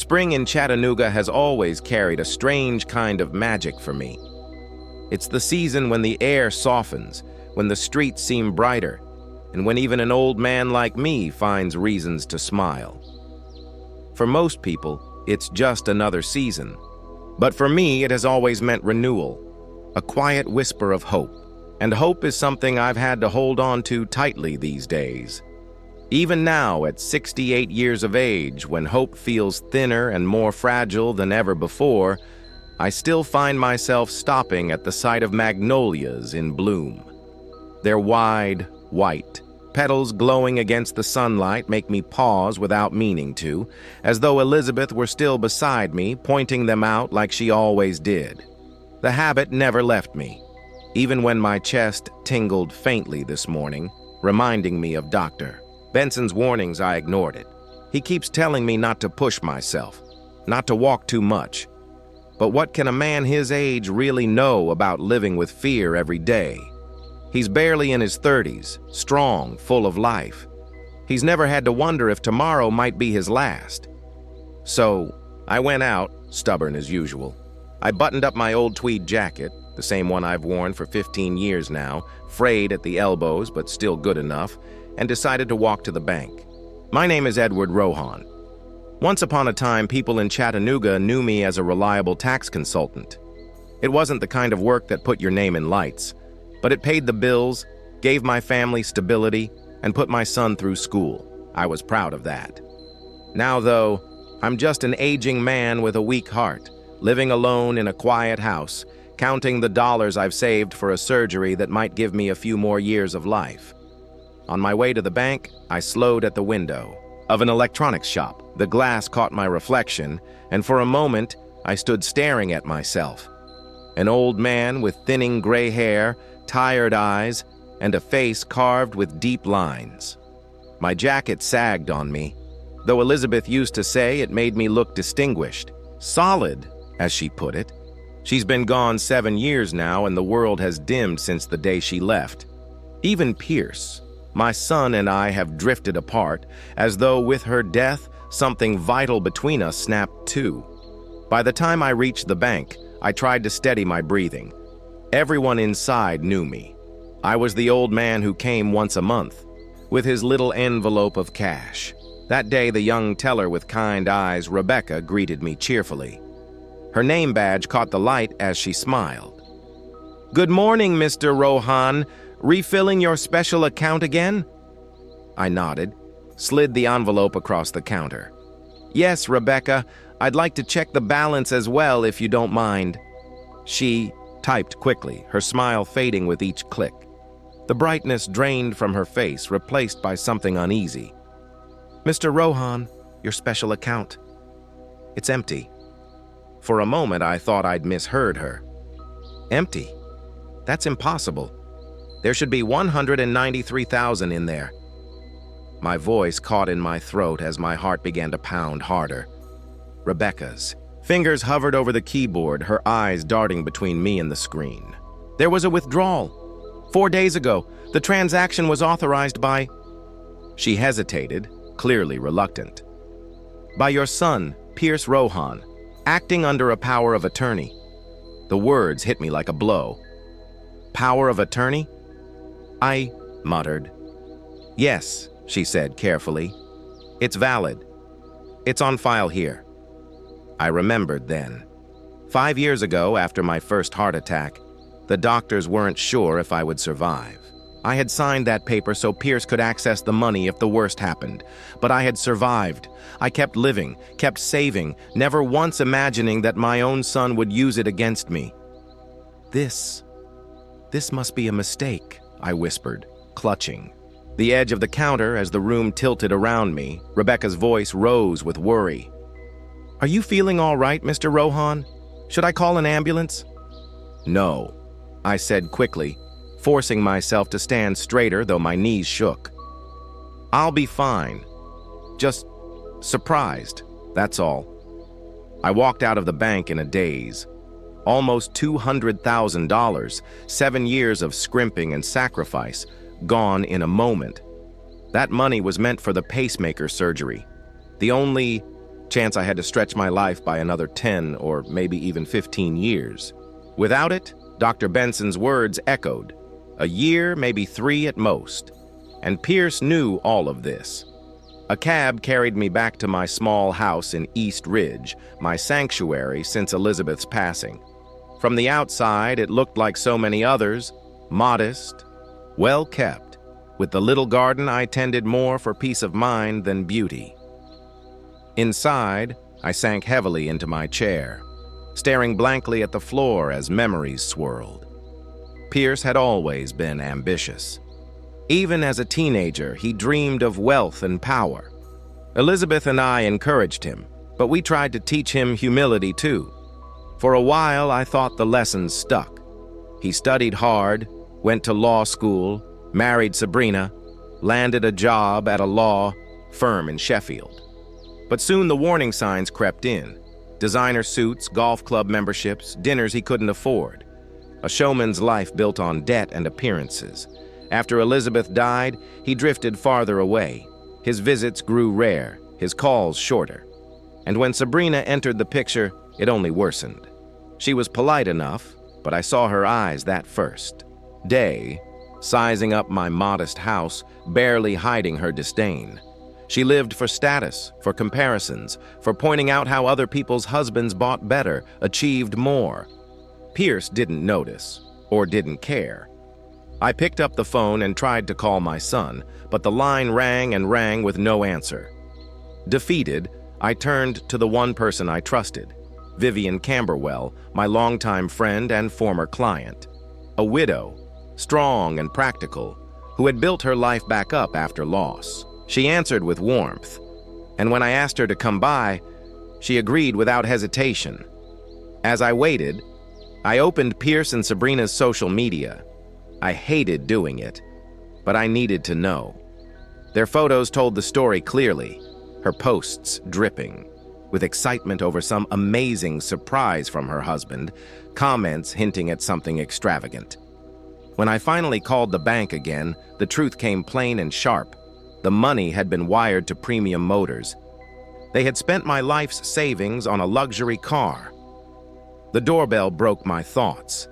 Spring in Chattanooga has always carried a strange kind of magic for me. It's the season when the air softens, when the streets seem brighter, and when even an old man like me finds reasons to smile. For most people, it's just another season. But for me, it has always meant renewal, a quiet whisper of hope. And hope is something I've had to hold on to tightly these days. Even now, at 68 years of age, when hope feels thinner and more fragile than ever before, I still find myself stopping at the sight of magnolias in bloom. Their wide, white, petals glowing against the sunlight make me pause without meaning to, as though Elizabeth were still beside me, pointing them out like she always did. The habit never left me, even when my chest tingled faintly this morning, reminding me of Dr. Benson's warnings. I ignored it. He keeps telling me not to push myself, not to walk too much. But what can a man his age really know about living with fear every day? He's barely in his 30s, strong, full of life. He's never had to wonder if tomorrow might be his last. So, I went out, stubborn as usual. I buttoned up my old tweed jacket, the same one I've worn for 15 years now, frayed at the elbows but still good enough, and decided to walk to the bank. My name is Edward Rohan. Once upon a time, people in Chattanooga knew me as a reliable tax consultant. It wasn't the kind of work that put your name in lights, but it paid the bills, gave my family stability, and put my son through school. I was proud of that. Now, though, I'm just an aging man with a weak heart, living alone in a quiet house, counting the dollars I've saved for a surgery that might give me a few more years of life. On my way to the bank, I slowed at the window of an electronics shop. The glass caught my reflection, and for a moment, I stood staring at myself. An old man with thinning gray hair, tired eyes, and a face carved with deep lines. My jacket sagged on me, though Elizabeth used to say it made me look distinguished. Solid, as she put it. She's been gone 7 years now, and the world has dimmed since the day she left. Even Pierce, my son, and I have drifted apart, as though with her death, something vital between us snapped too. By the time I reached the bank, I tried to steady my breathing. Everyone inside knew me. I was the old man who came once a month, with his little envelope of cash. That day, the young teller with kind eyes, Rebecca, greeted me cheerfully. Her name badge caught the light as she smiled. "Good morning, Mr. Rohan. Refilling your special account again?" I nodded, slid the envelope across the counter. "Yes, Rebecca, I'd like to check the balance as well if you don't mind." She typed quickly, her smile fading with each click. The brightness drained from her face, replaced by something uneasy. "Mr. Rohan, your special account. It's empty." For a moment, I thought I'd misheard her. Empty? That's impossible. There should be $193,000 in there. My voice caught in my throat as my heart began to pound harder. Rebecca's fingers hovered over the keyboard, her eyes darting between me and the screen. "There was a withdrawal. 4 days ago. The transaction was authorized by..." She hesitated, clearly reluctant. "By your son, Pierce Rohan, acting under a power of attorney." The words hit me like a blow. "Power of attorney?" I muttered. "Yes," she said carefully. "It's valid. It's on file here." I remembered then. 5 years ago, after my first heart attack, the doctors weren't sure if I would survive. I had signed that paper so Pierce could access the money if the worst happened. But I had survived. I kept living, kept saving, never once imagining that my own son would use it against me. This must be a mistake," I whispered, clutching the edge of the counter as the room tilted around me. Rebecca's voice rose with worry. "Are you feeling all right, Mr. Rohan? Should I call an ambulance?" "No," I said quickly, forcing myself to stand straighter though my knees shook. "I'll be fine. Just surprised, that's all." I walked out of the bank in a daze. Almost $200,000, 7 years of scrimping and sacrifice, gone in a moment. That money was meant for the pacemaker surgery, the only Chance I had to stretch my life by another 10 or maybe even 15 years. Without it, Dr. Benson's words echoed. A year, maybe 3 at most. And Pierce knew all of this. A cab carried me back to my small house in East Ridge, my sanctuary since Elizabeth's passing. From the outside, it looked like so many others, modest, well-kept. With the little garden I tended more for peace of mind than beauty. Inside, I sank heavily into my chair, staring blankly at the floor as memories swirled. Pierce had always been ambitious. Even as a teenager, he dreamed of wealth and power. Elizabeth and I encouraged him, but we tried to teach him humility too. For a while, I thought the lessons stuck. He studied hard, went to law school, married Sabrina, landed a job at a law firm in Sheffield. But soon the warning signs crept in. Designer suits, golf club memberships, dinners he couldn't afford. A showman's life built on debt and appearances. After Elizabeth died, he drifted farther away. His visits grew rare, his calls shorter. And when Sabrina entered the picture, it only worsened. She was polite enough, but I saw her eyes that first day, sizing up my modest house, barely hiding her disdain. She lived for status, for comparisons, for pointing out how other people's husbands bought better, achieved more. Pierce didn't notice, or didn't care. I picked up the phone and tried to call my son, but the line rang and rang with no answer. Defeated, I turned to the one person I trusted, Vivian Camberwell, my longtime friend and former client. A widow, strong and practical, who had built her life back up after loss. She answered with warmth, and when I asked her to come by, she agreed without hesitation. As I waited, I opened Pierce and Sabrina's social media. I hated doing it, but I needed to know. Their photos told the story clearly, her posts dripping, with excitement over some amazing surprise from her husband, comments hinting at something extravagant. When I finally called the bank again, the truth came plain and sharp. The money had been wired to Premium Motors. They had spent my life's savings on a luxury car. The doorbell broke my thoughts.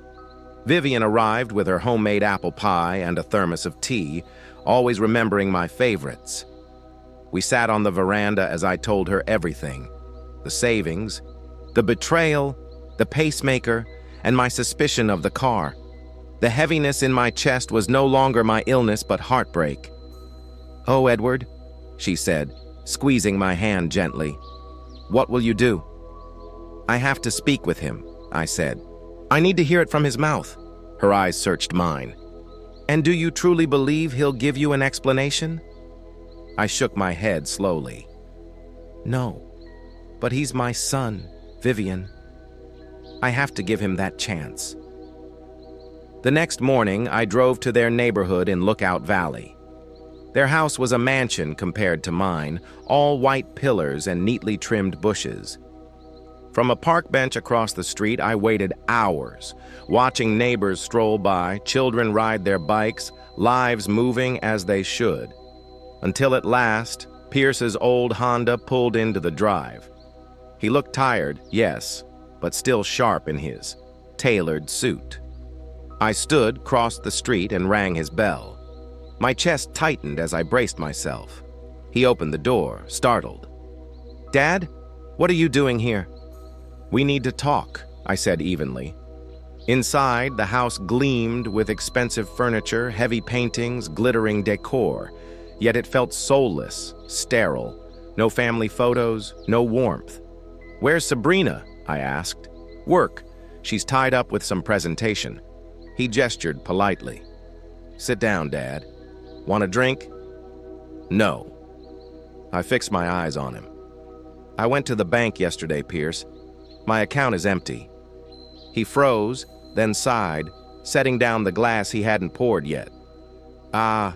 Vivian arrived with her homemade apple pie and a thermos of tea, always remembering my favorites. We sat on the veranda as I told her everything. The savings, the betrayal, the pacemaker, and my suspicion of the car. The heaviness in my chest was no longer my illness but heartbreak. "Oh, Edward," she said, squeezing my hand gently. "What will you do?" "I have to speak with him," I said. "I need to hear it from his mouth." Her eyes searched mine. "And do you truly believe he'll give you an explanation?" I shook my head slowly. "No, but he's my son, Vivian. I have to give him that chance." The next morning, I drove to their neighborhood in Lookout Valley. Their house was a mansion compared to mine, all white pillars and neatly trimmed bushes. From a park bench across the street, I waited hours, watching neighbors stroll by, children ride their bikes, lives moving as they should. Until at last, Pierce's old Honda pulled into the drive. He looked tired, yes, but still sharp in his tailored suit. I stood, crossed the street, and rang his bell. My chest tightened as I braced myself. He opened the door, startled. "Dad, what are you doing here?" "We need to talk," I said evenly. Inside, the house gleamed with expensive furniture, heavy paintings, glittering decor, yet it felt soulless, sterile. No family photos, no warmth. "Where's Sabrina?" I asked. "Work. She's tied up with some presentation." He gestured politely. "Sit down, Dad. Want a drink?" "No." I fixed my eyes on him. "I went to the bank yesterday, Pierce. My account is empty." He froze, then sighed, setting down the glass he hadn't poured yet. "Ah,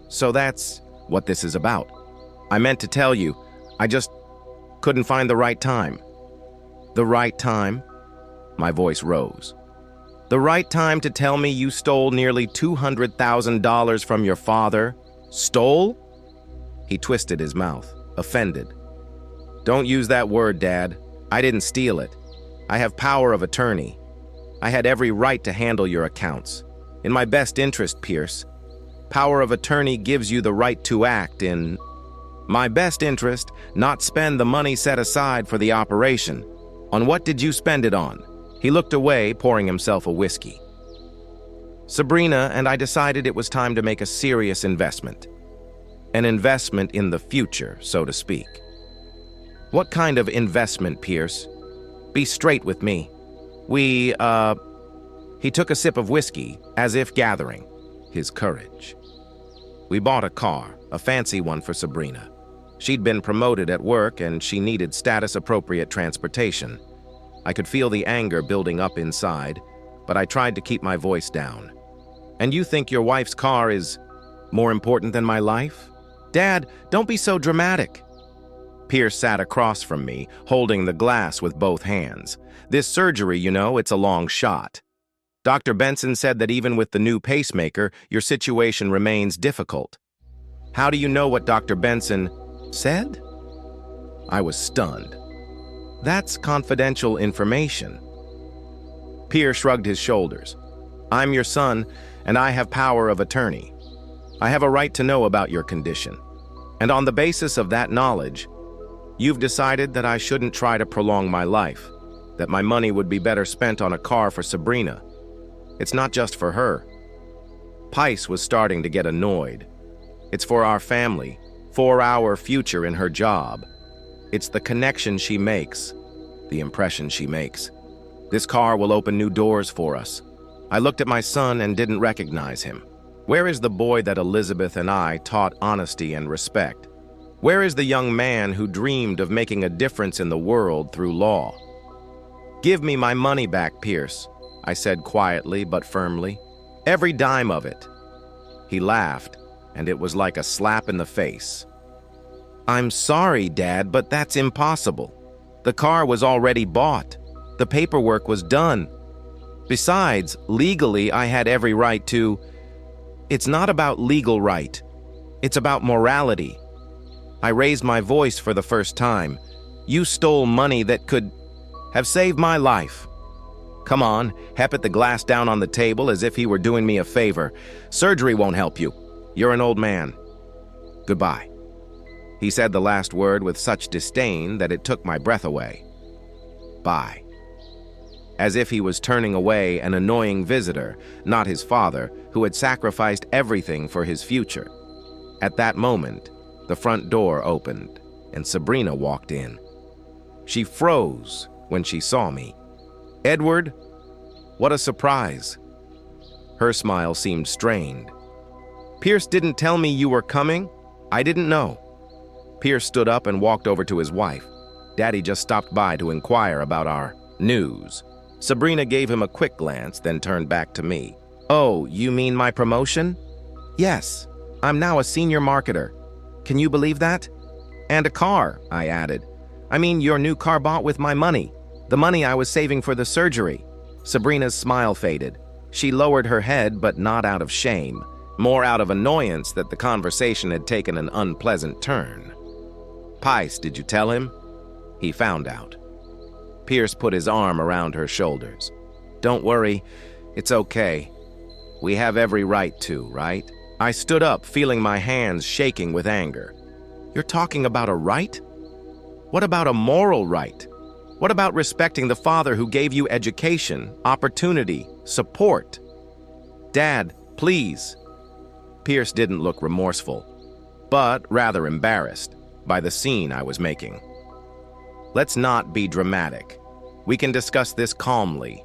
so that's what this is about. I meant to tell you, I just couldn't find the right time." "The right time?" My voice rose. "The right time to tell me you stole nearly $200,000 from your father? Stole?" He twisted his mouth, offended. Don't use that word, Dad. I didn't steal it. I have power of attorney. I had every right to handle your accounts. In my best interest, Pierce. Power of attorney gives you the right to act in my best interest, not spend the money set aside for the operation. On what did you spend it on? He looked away, pouring himself a whiskey. Sabrina and I decided it was time to make a serious investment. An investment in the future, so to speak. What kind of investment, Pierce? Be straight with me. He took a sip of whiskey, as if gathering his courage. We bought a car, a fancy one for Sabrina. She'd been promoted at work and she needed status-appropriate transportation. I could feel the anger building up inside, but I tried to keep my voice down. And you think your wife's car is more important than my life? Dad, don't be so dramatic. Pierce sat across from me, holding the glass with both hands. This surgery, you know, it's a long shot. Dr. Benson said that even with the new pacemaker, your situation remains difficult. How do you know what Dr. Benson said? I was stunned. That's confidential information. Pierce shrugged his shoulders. I'm your son, and I have power of attorney. I have a right to know about your condition. And on the basis of that knowledge, you've decided that I shouldn't try to prolong my life, that my money would be better spent on a car for Sabrina. It's not just for her. Pice was starting to get annoyed. It's for our family, for our future in her job. It's the connection she makes, the impression she makes. This car will open new doors for us. I looked at my son and didn't recognize him. Where is the boy that Elizabeth and I taught honesty and respect? Where is the young man who dreamed of making a difference in the world through law? Give me my money back, Pierce, I said quietly but firmly. Every dime of it. He laughed, and it was like a slap in the face. I'm sorry, Dad, but that's impossible. The car was already bought. The paperwork was done. Besides, legally, I had every right to... It's not about legal right. It's about morality. I raised my voice for the first time. You stole money that could have saved my life. Come on, Heppet the glass down on the table as if he were doing me a favor. Surgery won't help you. You're an old man. Goodbye. He said the last word with such disdain that it took my breath away. Bye. As if he was turning away an annoying visitor, not his father, who had sacrificed everything for his future. At that moment, the front door opened, and Sabrina walked in. She froze when she saw me. Edward, what a surprise. Her smile seemed strained. Pierce didn't tell me you were coming. I didn't know. Pierce stood up and walked over to his wife. Daddy just stopped by to inquire about our news. Sabrina gave him a quick glance, then turned back to me. Oh, you mean my promotion? Yes, I'm now a senior marketer. Can you believe that? And a car, I added. I mean your new car bought with my money. The money I was saving for the surgery. Sabrina's smile faded. She lowered her head, but not out of shame, more out of annoyance that the conversation had taken an unpleasant turn. Pice, did you tell him? He found out. Pierce put his arm around her shoulders. Don't worry, it's okay. We have every right to, right? I stood up, feeling my hands shaking with anger. You're talking about a right? What about a moral right? What about respecting the father who gave you education, opportunity, support? Dad, please. Pierce didn't look remorseful, but rather embarrassed by the scene I was making. Let's not be dramatic. We can discuss this calmly.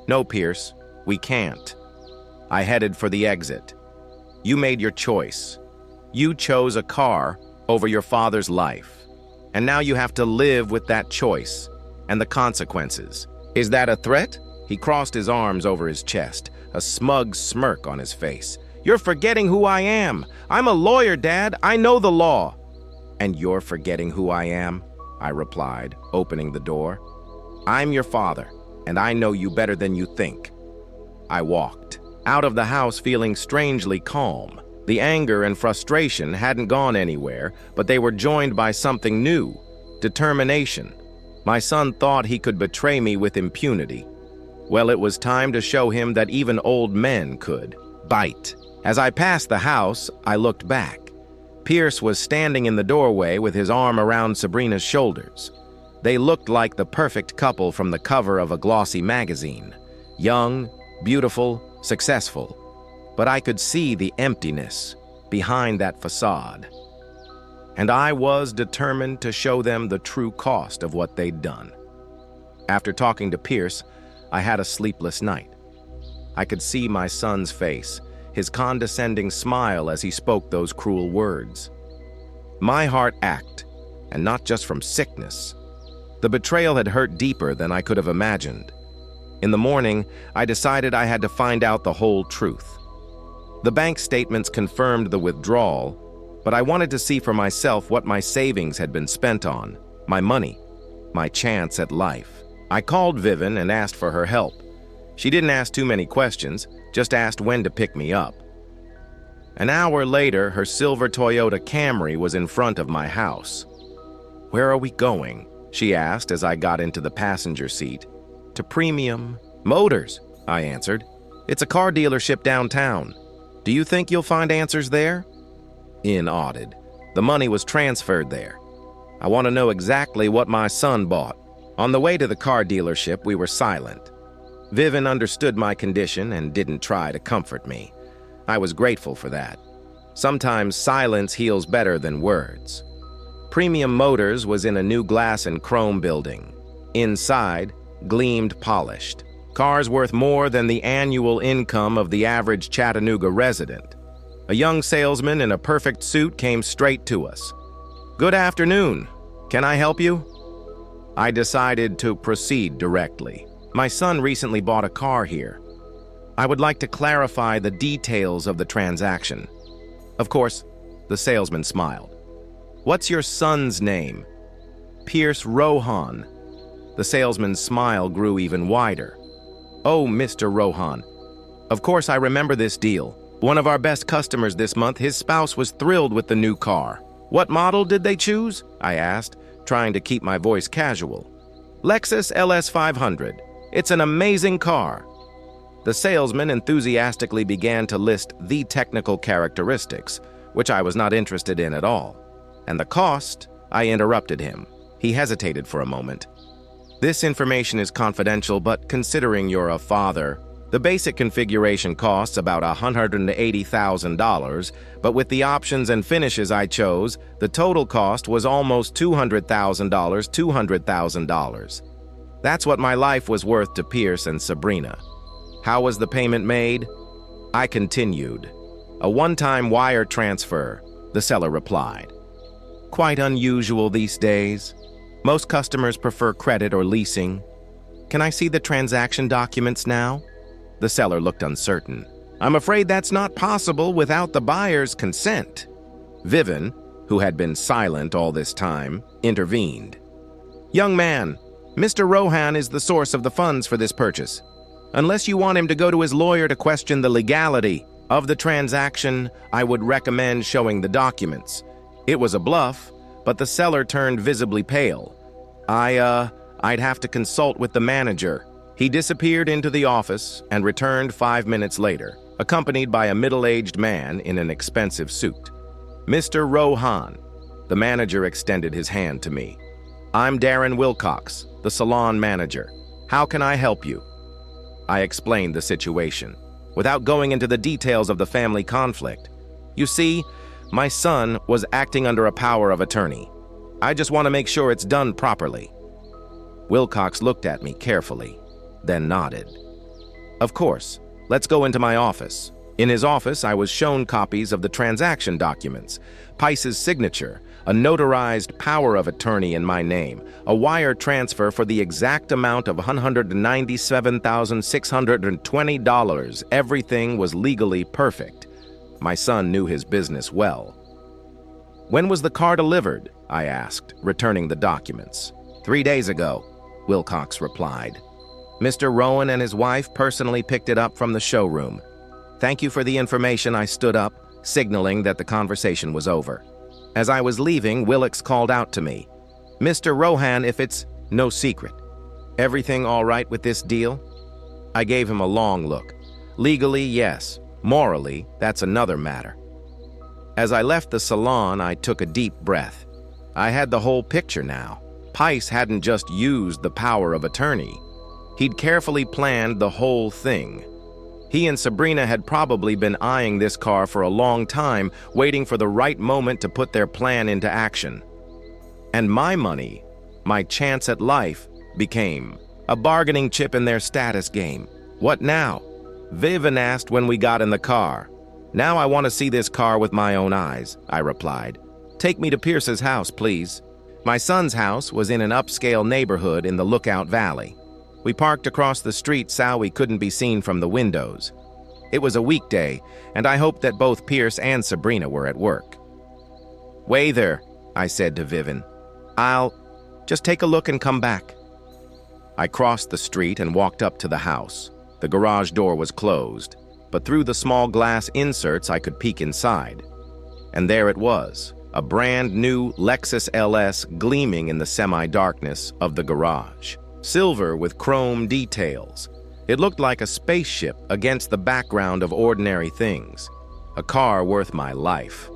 No, Pierce, we can't. I headed for the exit. You made your choice. You chose a car over your father's life. And now you have to live with that choice and the consequences. Is that a threat? He crossed his arms over his chest, a smug smirk on his face. You're forgetting who I am. I'm a lawyer, Dad. I know the law. And you're forgetting who I am? I replied, opening the door. I'm your father, and I know you better than you think. I walked out of the house feeling strangely calm. The anger and frustration hadn't gone anywhere, but they were joined by something new, determination. My son thought he could betray me with impunity. Well, it was time to show him that even old men could bite. As I passed the house, I looked back. Pierce was standing in the doorway with his arm around Sabrina's shoulders. They looked like the perfect couple from the cover of a glossy magazine. Young, beautiful, successful. But I could see the emptiness behind that facade. And I was determined to show them the true cost of what they'd done. After talking to Pierce, I had a sleepless night. I could see my son's face, his condescending smile as he spoke those cruel words. My heart ached, and not just from sickness. The betrayal had hurt deeper than I could have imagined. In the morning, I decided I had to find out the whole truth. The bank statements confirmed the withdrawal, but I wanted to see for myself what my savings had been spent on, my money, my chance at life. I called Vivian and asked for her help. She didn't ask too many questions, just asked when to pick me up. An hour later, her silver Toyota Camry was in front of my house. "Where are we going?" she asked as I got into the passenger seat. "To Premium Motors," I answered. "It's a car dealership downtown. Do you think you'll find answers there?" Nodded. The money was transferred there. I want to know exactly what my son bought. On the way to the car dealership, we were silent. Vivian understood my condition and didn't try to comfort me. I was grateful for that. Sometimes silence heals better than words. Premium Motors was in a new glass and chrome building. Inside, gleamed polished. Cars worth more than the annual income of the average Chattanooga resident. A young salesman in a perfect suit came straight to us. "Good afternoon. Can I help you?" I decided to proceed directly. "My son recently bought a car here. I would like to clarify the details of the transaction." Of course, the salesman smiled. "What's your son's name?" "Pierce Rohan." The salesman's smile grew even wider. "Oh, Mr. Rohan. Of course I remember this deal. One of our best customers this month, his spouse was thrilled with the new car. What model did they choose?" I asked, trying to keep my voice casual. "Lexus LS 500. It's an amazing car." The salesman enthusiastically began to list the technical characteristics, which I was not interested in at all. "And the cost?" I interrupted him. He hesitated for a moment. "This information is confidential, but considering you're a father, the basic configuration costs about $180,000, but with the options and finishes I chose, the total cost was almost $200,000. That's what my life was worth to Pierce and Sabrina." "How was the payment made?" I continued. "A one-time wire transfer," the seller replied. "Quite unusual these days. Most customers prefer credit or leasing. Can I see the transaction documents now?" The seller looked uncertain. "I'm afraid that's not possible without the buyer's consent." Vivian, who had been silent all this time, intervened. "Young man, Mr. Rohan is the source of the funds for this purchase. Unless you want him to go to his lawyer to question the legality of the transaction, I would recommend showing the documents." It was a bluff, but the seller turned visibly pale. I'd have to consult with the manager." He disappeared into the office and returned 5 minutes later, accompanied by a middle-aged man in an expensive suit. "Mr. Rohan." The manager extended his hand to me. "I'm Darren Wilcox, the salon manager. How can I help you?" I explained the situation, without going into the details of the family conflict. "You see, my son was acting under a power of attorney. I just want to make sure it's done properly." Wilcox looked at me carefully, then nodded. "Of course, let's go into my office." In his office, I was shown copies of the transaction documents, Pice's signature, a notarized power of attorney in my name, a wire transfer for the exact amount of $197,620. Everything was legally perfect. My son knew his business well. "When was the car delivered?" I asked, returning the documents. 3 days ago, Wilcox replied. "Mr. Rowan and his wife personally picked it up from the showroom." "Thank you for the information." I stood up, signaling that the conversation was over. As I was leaving, Wilcox called out to me. Mr. Rohan, if it's no secret, everything all right with this deal? I gave him a long look. Legally, yes. Morally, that's another matter. As I left the salon, I took a deep breath. I had the whole picture now. Pice hadn't just used the power of attorney. He'd carefully planned the whole thing. He and Sabrina had probably been eyeing this car for a long time, waiting for the right moment to put their plan into action. And my money, my chance at life, became a bargaining chip in their status game. What now? Vivian asked when we got in the car. Now I want to see this car with my own eyes, I replied. Take me to Pierce's house, please. My son's house was in an upscale neighborhood in the Lookout Valley. We parked across the street so we couldn't be seen from the windows. It was a weekday, and I hoped that both Pierce and Sabrina were at work. Wait there, I said to Vivian. I'll just take a look and come back. I crossed the street and walked up to the house. The garage door was closed, but through the small glass inserts I could peek inside. And there it was, a brand new Lexus LS gleaming in the semi-darkness of the garage. Silver with chrome details. It looked like a spaceship against the background of ordinary things. A car worth my life.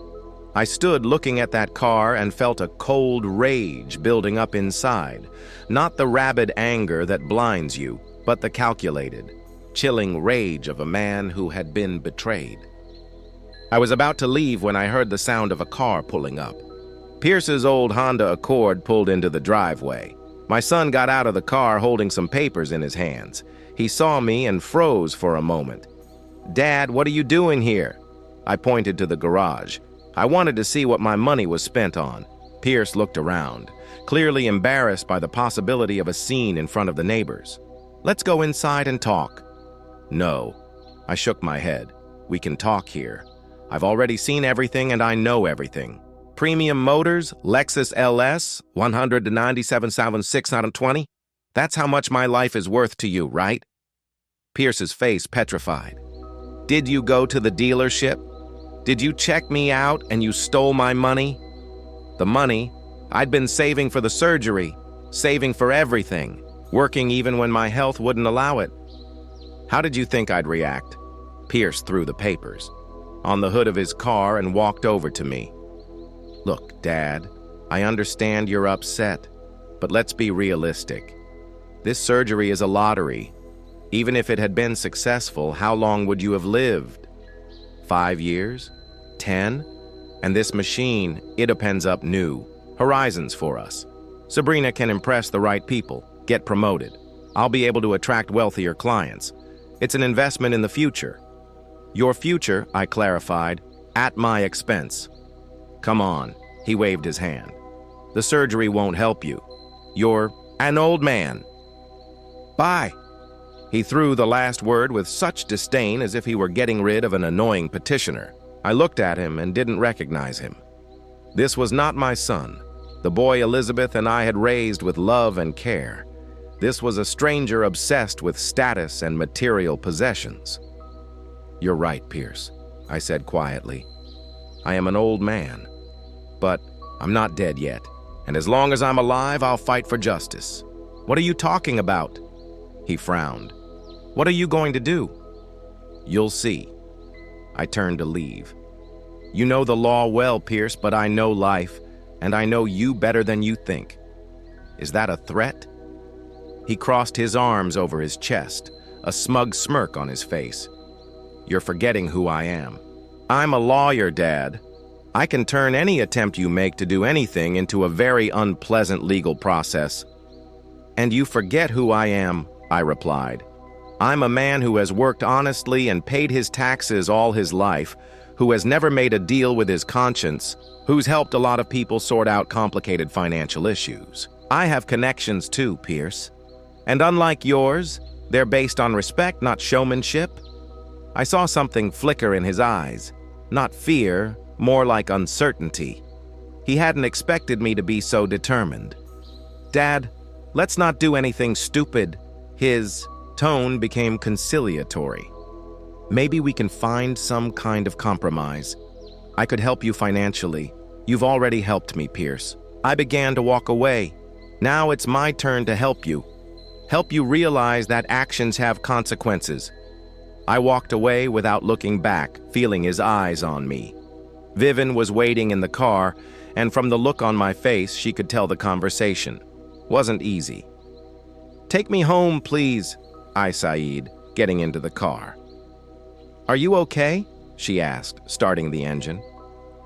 I stood looking at that car and felt a cold rage building up inside. Not the rabid anger that blinds you, but the calculated, chilling rage of a man who had been betrayed. I was about to leave when I heard the sound of a car pulling up. Pierce's old Honda Accord pulled into the driveway. My son got out of the car holding some papers in his hands. He saw me and froze for a moment. Dad, what are you doing here? I pointed to the garage. I wanted to see what my money was spent on. Pierce looked around, clearly embarrassed by the possibility of a scene in front of the neighbors. Let's go inside and talk. No. I shook my head. We can talk here. I've already seen everything and I know everything. Premium Motors, Lexus LS, 197,620. That's how much my life is worth to you, right? Pierce's face petrified. Did you go to the dealership? Did you check me out and you stole my money? The money? I'd been saving for the surgery, saving for everything, working even when my health wouldn't allow it. How did you think I'd react? Pierce threw the papers on the hood of his car and walked over to me. Look, Dad, I understand you're upset, but let's be realistic. This surgery is a lottery. Even if it had been successful, how long would you have lived? 5 years? 10? And this machine, it opens up new horizons for us. Sabrina can impress the right people, get promoted. I'll be able to attract wealthier clients. It's an investment in the future. Your future, I clarified, at my expense. Come on, he waved his hand. The surgery won't help you. You're an old man. Bye. He threw the last word with such disdain as if he were getting rid of an annoying petitioner. I looked at him and didn't recognize him. This was not my son, the boy Elizabeth and I had raised with love and care. This was a stranger obsessed with status and material possessions. You're right, Pierce, I said quietly. I am an old man, but I'm not dead yet, and as long as I'm alive, I'll fight for justice. What are you talking about? He frowned. What are you going to do? You'll see. I turned to leave. You know the law well, Pierce, but I know life, and I know you better than you think. Is that a threat? He crossed his arms over his chest, a smug smirk on his face. You're forgetting who I am. I'm a lawyer, Dad. I can turn any attempt you make to do anything into a very unpleasant legal process. And you forget who I am, I replied. I'm a man who has worked honestly and paid his taxes all his life, who has never made a deal with his conscience, who's helped a lot of people sort out complicated financial issues. I have connections too, Pierce. And unlike yours, they're based on respect, not showmanship. I saw something flicker in his eyes, not fear, more like uncertainty. He hadn't expected me to be so determined. Dad, let's not do anything stupid. His tone became conciliatory. Maybe we can find some kind of compromise. I could help you financially. You've already helped me, Pierce. I began to walk away, Now it's my turn to help you. Help you realize that actions have consequences. I walked away without looking back, feeling his eyes on me. Vivian was waiting in the car, and from the look on my face, she could tell the conversation wasn't easy. "Take me home, please," I sighed, getting into the car. "Are you okay?" she asked, starting the engine.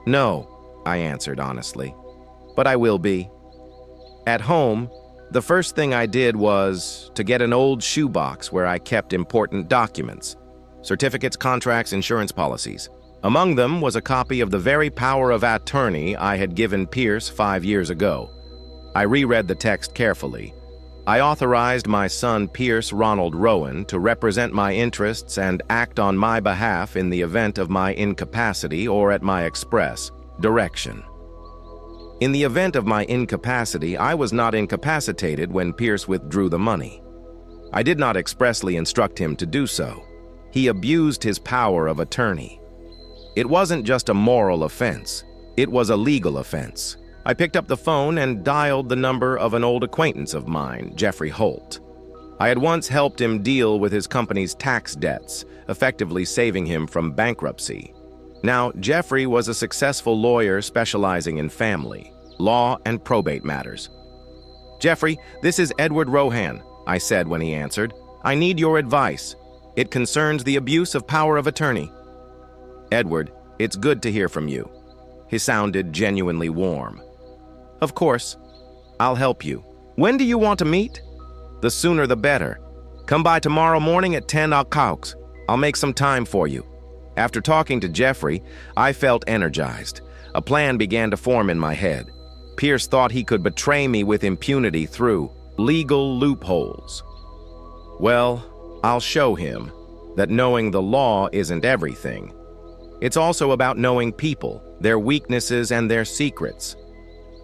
"No," I answered honestly, "but I will be." At home, the first thing I did was to get an old shoebox where I kept important documents: certificates, contracts, insurance policies. Among them was a copy of the very power of attorney I had given Pierce 5 years ago. I reread the text carefully. I authorized my son Pierce Ronald Rowan to represent my interests and act on my behalf in the event of my incapacity or at my express direction. In the event of my incapacity, I was not incapacitated when Pierce withdrew the money. I did not expressly instruct him to do so. He abused his power of attorney. It wasn't just a moral offense, it was a legal offense. I picked up the phone and dialed the number of an old acquaintance of mine, Jeffrey Holt. I had once helped him deal with his company's tax debts, effectively saving him from bankruptcy. Now, Jeffrey was a successful lawyer specializing in family, law, and probate matters. "Jeffrey, this is Edward Rohan," I said when he answered. "I need your advice. It concerns the abuse of power of attorney." "Edward, it's good to hear from you." He sounded genuinely warm. "Of course. I'll help you. When do you want to meet?" "The sooner the better. Come by tomorrow morning at 10 o'clock. I'll make some time for you." After talking to Jeffrey, I felt energized. A plan began to form in my head. Pierce thought he could betray me with impunity through legal loopholes. Well, I'll show him that knowing the law isn't everything. It's also about knowing people, their weaknesses and their secrets.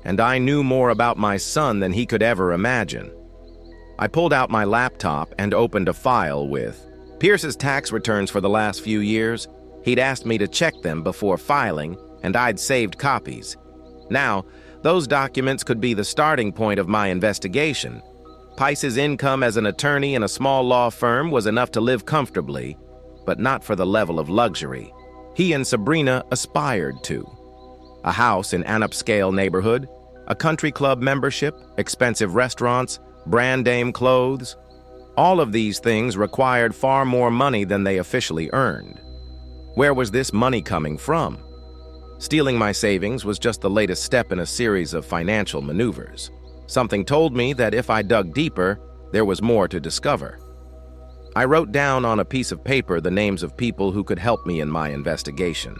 And I knew more about my son than he could ever imagine. I pulled out my laptop and opened a file with Pierce's tax returns for the last few years. He'd asked me to check them before filing, and I'd saved copies. Now, those documents could be the starting point of my investigation. Pice's income as an attorney in a small law firm was enough to live comfortably, but not for the level of luxury he and Sabrina aspired to. A house in an upscale neighborhood, a country club membership, expensive restaurants, brand name clothes. All of these things required far more money than they officially earned. Where was this money coming from? Stealing my savings was just the latest step in a series of financial maneuvers. Something told me that if I dug deeper, there was more to discover. I wrote down on a piece of paper the names of people who could help me in my investigation.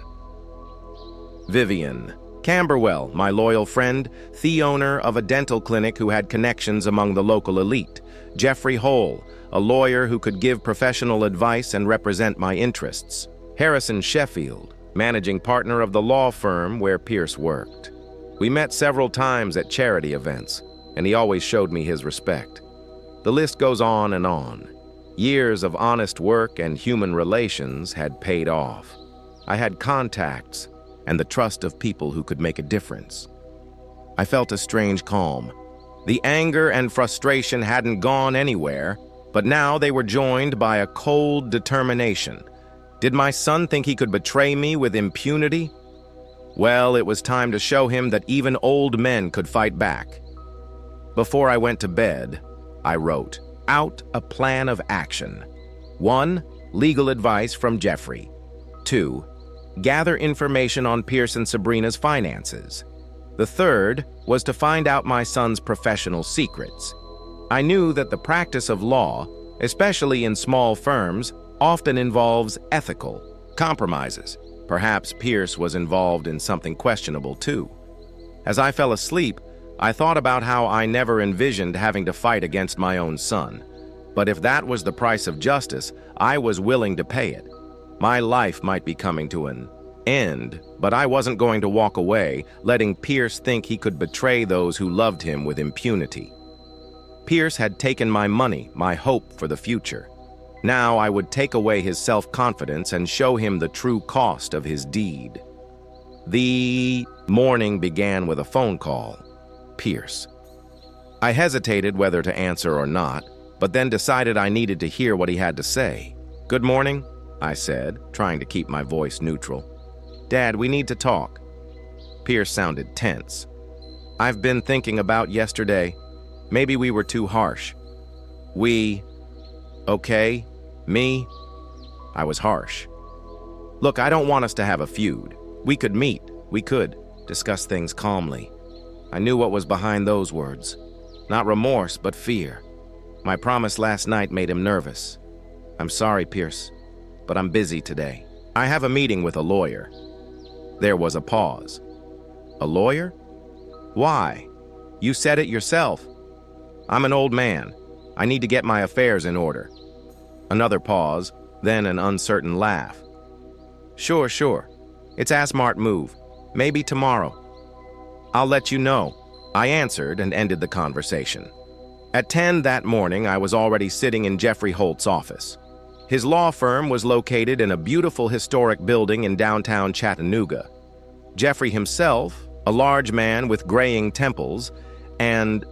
Vivian Camberwell, my loyal friend, the owner of a dental clinic who had connections among the local elite. Jeffrey Hole, a lawyer who could give professional advice and represent my interests. Harrison Sheffield, managing partner of the law firm where Pierce worked. We met several times at charity events, and he always showed me his respect. The list goes on and on. Years of honest work and human relations had paid off. I had contacts and the trust of people who could make a difference. I felt a strange calm. The anger and frustration hadn't gone anywhere, but now they were joined by a cold determination. Did my son think he could betray me with impunity? Well, it was time to show him that even old men could fight back. Before I went to bed, I wrote out a plan of action. 1. Legal advice from Jeffrey. 2. Gather information on Pierce and Sabrina's finances. The third was to find out my son's professional secrets. I knew that the practice of law, especially in small firms, often involves ethical compromises. Perhaps Pierce was involved in something questionable too. As I fell asleep, I thought about how I never envisioned having to fight against my own son. But if that was the price of justice, I was willing to pay it. My life might be coming to an end, but I wasn't going to walk away, letting Pierce think he could betray those who loved him with impunity. Pierce had taken my money, my hope for the future. Now I would take away his self-confidence and show him the true cost of his deed. The morning began with a phone call. Pierce. I hesitated whether to answer or not, but then decided I needed to hear what he had to say. "Good morning," I said, trying to keep my voice neutral. "Dad, we need to talk." Pierce sounded tense. "I've been thinking about yesterday. Maybe we were too harsh." "We? Okay. Me?" I was harsh. "Look, I don't want us to have a feud. We could meet. We could discuss things calmly." I knew what was behind those words. Not remorse, but fear. My promise last night made him nervous. "I'm sorry, Pierce, but I'm busy today. I have a meeting with a lawyer." There was a pause. "A lawyer? Why? You said it yourself." "I'm an old man. I need to get my affairs in order." Another pause, then an uncertain laugh. Sure. It's a smart move. Maybe tomorrow." "I'll let you know," I answered and ended the conversation. At 10 that morning, I was already sitting in Jeffrey Holt's office. His law firm was located in a beautiful historic building in downtown Chattanooga. Jeffrey himself, a large man with graying temples, and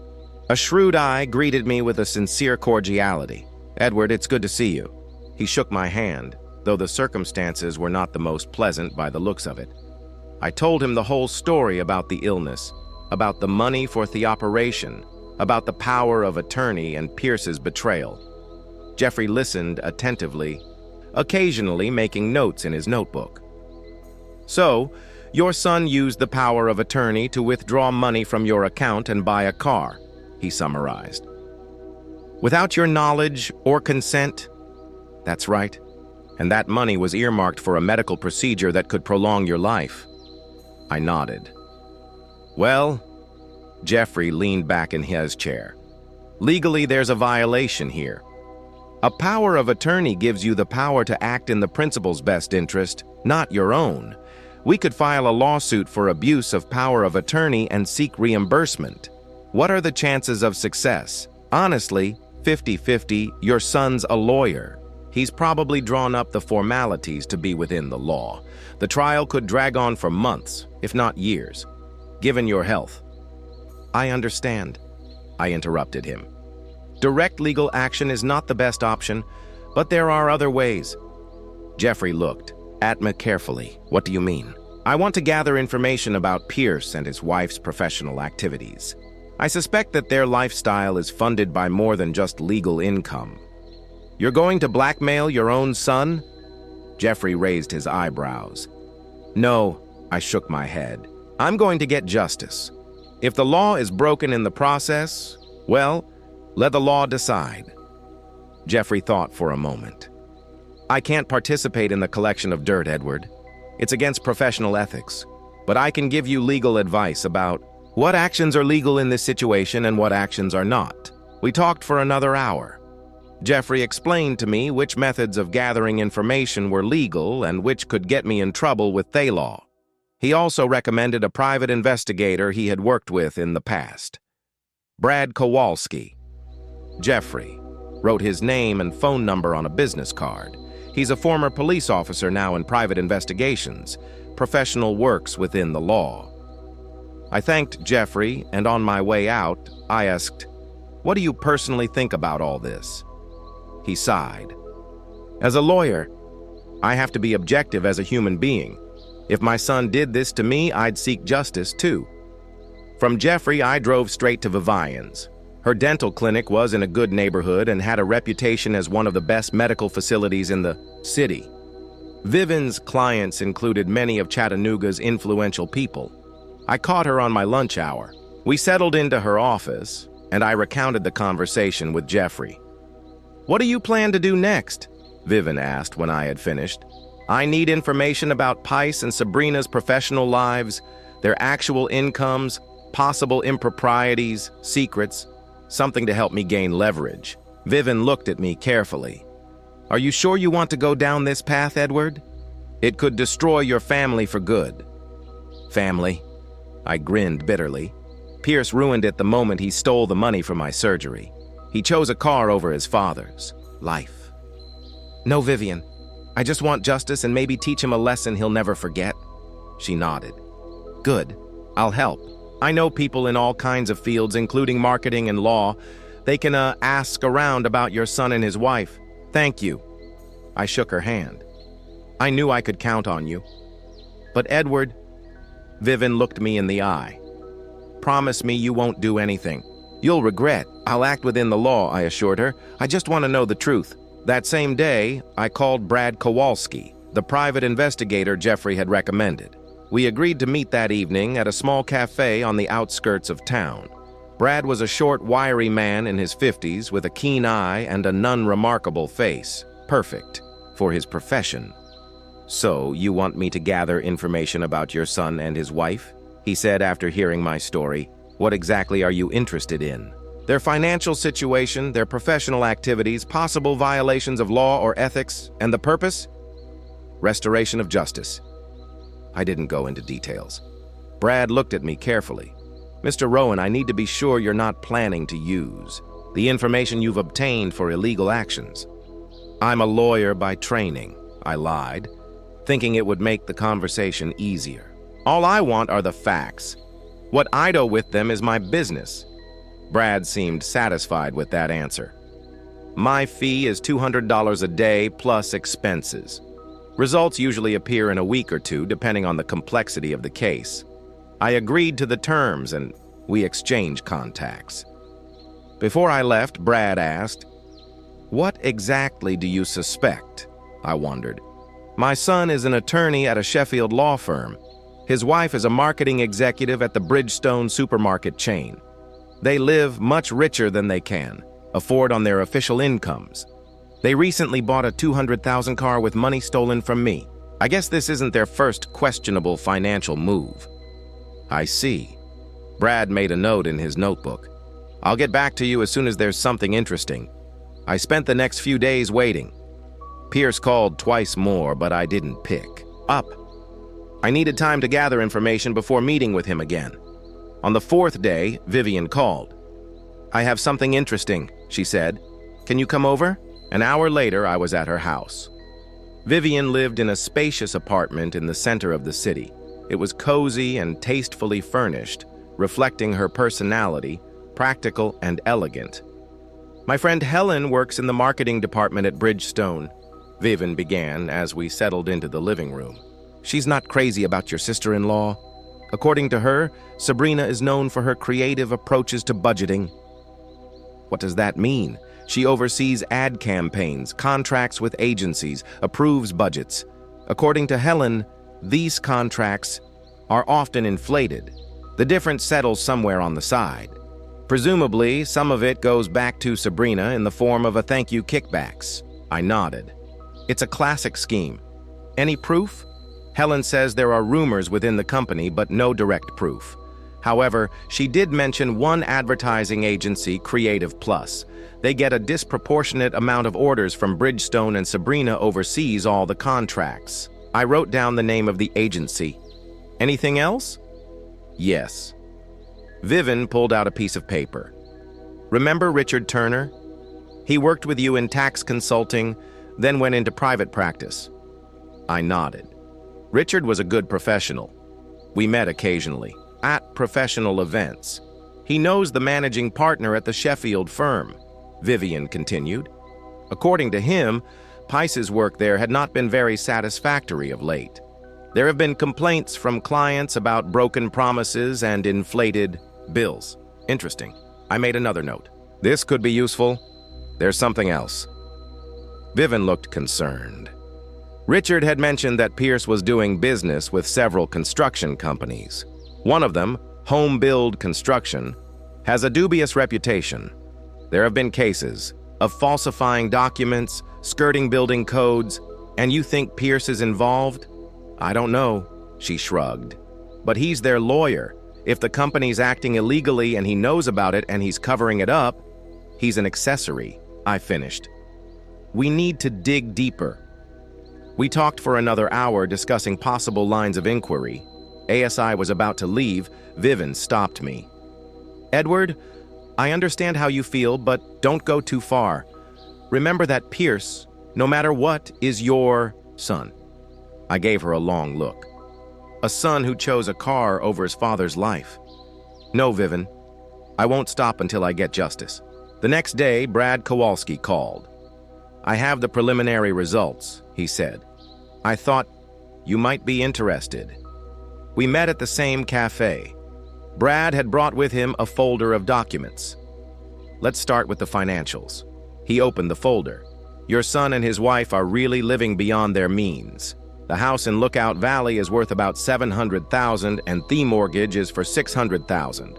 a shrewd eye, greeted me with a sincere cordiality. "Edward, it's good to see you." He shook my hand, though the circumstances were not the most pleasant by the looks of it. I told him the whole story about the illness, about the money for the operation, about the power of attorney and Pierce's betrayal. Jeffrey listened attentively, occasionally making notes in his notebook. "So, your son used the power of attorney to withdraw money from your account and buy a car," he summarized. "Without your knowledge or consent?" "That's right. And that money was earmarked for a medical procedure that could prolong your life." I nodded. "Well," Jeffrey leaned back in his chair, "legally there's a violation here. A power of attorney gives you the power to act in the principal's best interest, not your own. We could file a lawsuit for abuse of power of attorney and seek reimbursement. What are the chances of success? Honestly, 50-50. Your son's a lawyer. He's probably drawn up the formalities to be within the law. The trial could drag on for months, if not years, given your health." "I understand," I interrupted him. "Direct legal action is not the best option, but there are other ways." Jeffrey looked at me carefully. "What do you mean?" "I want to gather information about Pierce and his wife's professional activities. I suspect that their lifestyle is funded by more than just legal income." "You're going to blackmail your own son?" Jeffrey raised his eyebrows. "No," I shook my head. "I'm going to get justice. If the law is broken in the process, well, let the law decide." Jeffrey thought for a moment. "I can't participate in the collection of dirt, Edward. It's against professional ethics. But I can give you legal advice about what actions are legal in this situation and what actions are not." We talked for another hour. Jeffrey explained to me which methods of gathering information were legal and which could get me in trouble with the law. He also recommended a private investigator he had worked with in the past, Brad Kowalski. Jeffrey wrote his name and phone number on a business card. He's a former police officer now in private investigations, professional works within the law. I thanked Jeffrey, and on my way out, I asked, "What do you personally think about all this?" He sighed. "As a lawyer, I have to be objective as a human being. If my son did this to me, I'd seek justice too." From Jeffrey, I drove straight to Vivian's. Her dental clinic was in a good neighborhood and had a reputation as one of the best medical facilities in the city. Vivian's clients included many of Chattanooga's influential people. I caught her on my lunch hour. We settled into her office, and I recounted the conversation with Jeffrey. "What do you plan to do next?" Vivian asked when I had finished. "I need information about Pice and Sabrina's professional lives, their actual incomes, possible improprieties, secrets, something to help me gain leverage." Vivian looked at me carefully. "Are you sure you want to go down this path, Edward? It could destroy your family for good." "Family?" I grinned bitterly. "Pierce ruined it the moment he stole the money from my surgery. He chose a car over his father's life." "No, Vivian. I just want justice and maybe teach him a lesson he'll never forget." She nodded. "Good. I'll help. I know people in all kinds of fields, including marketing and law. They can ask around about your son and his wife. Thank you. I shook her hand. I knew I could count on you. But Edward, Vivian looked me in the eye. Promise me you won't do anything. You'll regret. I'll act within the law, I assured her. I just want to know the truth. That same day, I called Brad Kowalski, the private investigator Jeffrey had recommended. We agreed to meet that evening at a small cafe on the outskirts of town. Brad was a short, wiry man in his 50s with a keen eye and a none-remarkable face. Perfect for his profession. So, you want me to gather information about your son and his wife? He said after hearing my story. What exactly are you interested in? Their financial situation, their professional activities, possible violations of law or ethics, and the purpose? Restoration of justice. I didn't go into details. Brad looked at me carefully. Mr. Rowan, I need to be sure you're not planning to use the information you've obtained for illegal actions. I'm a lawyer by training, I lied, thinking it would make the conversation easier. All I want are the facts. What I do with them is my business. Brad seemed satisfied with that answer. My fee is $200 a day plus expenses. Results usually appear in a week or two, depending on the complexity of the case. I agreed to the terms and we exchanged contacts. Before I left, Brad asked, "What exactly do you suspect?" I wondered. My son is an attorney at a Sheffield law firm. His wife is a marketing executive at the Bridgestone supermarket chain. They live much richer than they can afford on their official incomes. They recently bought a $200,000 car with money stolen from me. I guess this isn't their first questionable financial move. I see. Brad made a note in his notebook. I'll get back to you as soon as there's something interesting. I spent the next few days waiting. Pierce called twice more, but I didn't pick up. I needed time to gather information before meeting with him again. On the fourth day, Vivian called. "I have something interesting," she said. "Can you come over?" An hour later, I was at her house. Vivian lived in a spacious apartment in the center of the city. It was cozy and tastefully furnished, reflecting her personality, practical and elegant. "My friend Helen works in the marketing department at Bridgestone," Vivian began as we settled into the living room. "She's not crazy about your sister-in-law. According to her, Sabrina is known for her creative approaches to budgeting." "What does that mean?" "She oversees ad campaigns, contracts with agencies, approves budgets. According to Helen, these contracts are often inflated. The difference settles somewhere on the side. Presumably, some of it goes back to Sabrina in the form of a thank you kickbacks." I nodded. "It's a classic scheme. Any proof?" Helen says there are rumors within the company, but no direct proof. However, she did mention one advertising agency, Creative Plus. They get a disproportionate amount of orders from Bridgestone and Sabrina oversees all the contracts. I wrote down the name of the agency. "Anything else?" "Yes." Vivian pulled out a piece of paper. "Remember Richard Turner? He worked with you in tax consulting, then went into private practice." I nodded. Richard was a good professional. We met occasionally, at professional events. He knows the managing partner at the Sheffield firm, Vivian continued. According to him, Pice's work there had not been very satisfactory of late. There have been complaints from clients about broken promises and inflated bills. Interesting. I made another note. This could be useful. There's something else. Vivian looked concerned. Richard had mentioned that Pierce was doing business with several construction companies. One of them, Home Build Construction, has a dubious reputation. There have been cases of falsifying documents, skirting building codes, and you think Pierce is involved? I don't know, she shrugged. But he's their lawyer. If the company's acting illegally and he knows about it and he's covering it up, he's an accessory, I finished. We need to dig deeper. We talked for another hour discussing possible lines of inquiry. ASI was about to leave. Vivian stopped me. "Edward, I understand how you feel, but don't go too far. Remember that Pierce, no matter what, is your son." I gave her a long look. A son who chose a car over his father's life. No, Vivian. I won't stop until I get justice. The next day, Brad Kowalski called. I have the preliminary results, he said. I thought you might be interested. We met at the same cafe. Brad had brought with him a folder of documents. Let's start with the financials. He opened the folder. Your son and his wife are really living beyond their means. The house in Lookout Valley is worth about $700,000 and the mortgage is for $600,000.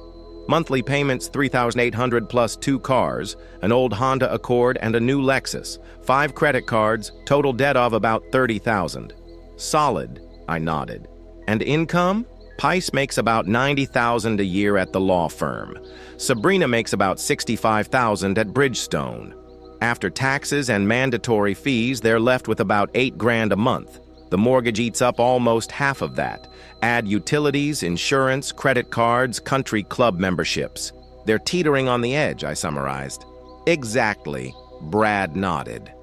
Monthly payments $3,800 plus 2 cars, an old Honda Accord and a new Lexus, 5 credit cards, total debt of about $30,000. Solid, I nodded. And income? Pice makes about $90,000 a year at the law firm. Sabrina makes about $65,000 at Bridgestone. After taxes and mandatory fees, they're left with about $8,000 a month. The mortgage eats up almost half of that. Add utilities, insurance, credit cards, country club memberships. They're teetering on the edge, I summarized. Exactly, Brad nodded.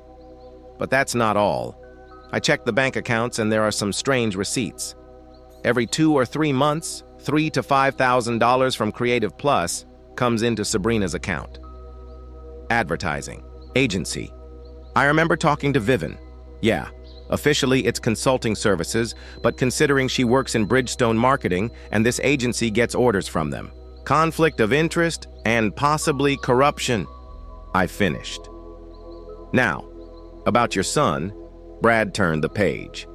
But that's not all. I checked the bank accounts and there are some strange receipts. Every 2 or 3 months, $3,000 to $5,000 from Creative Plus comes into Sabrina's account. Advertising. Agency. I remember talking to Vivian. Yeah, officially it's consulting services, but considering she works in Bridgestone marketing and this agency gets orders from them. Conflict of interest and possibly corruption. I finished. Now, about your son, Brad turned the page.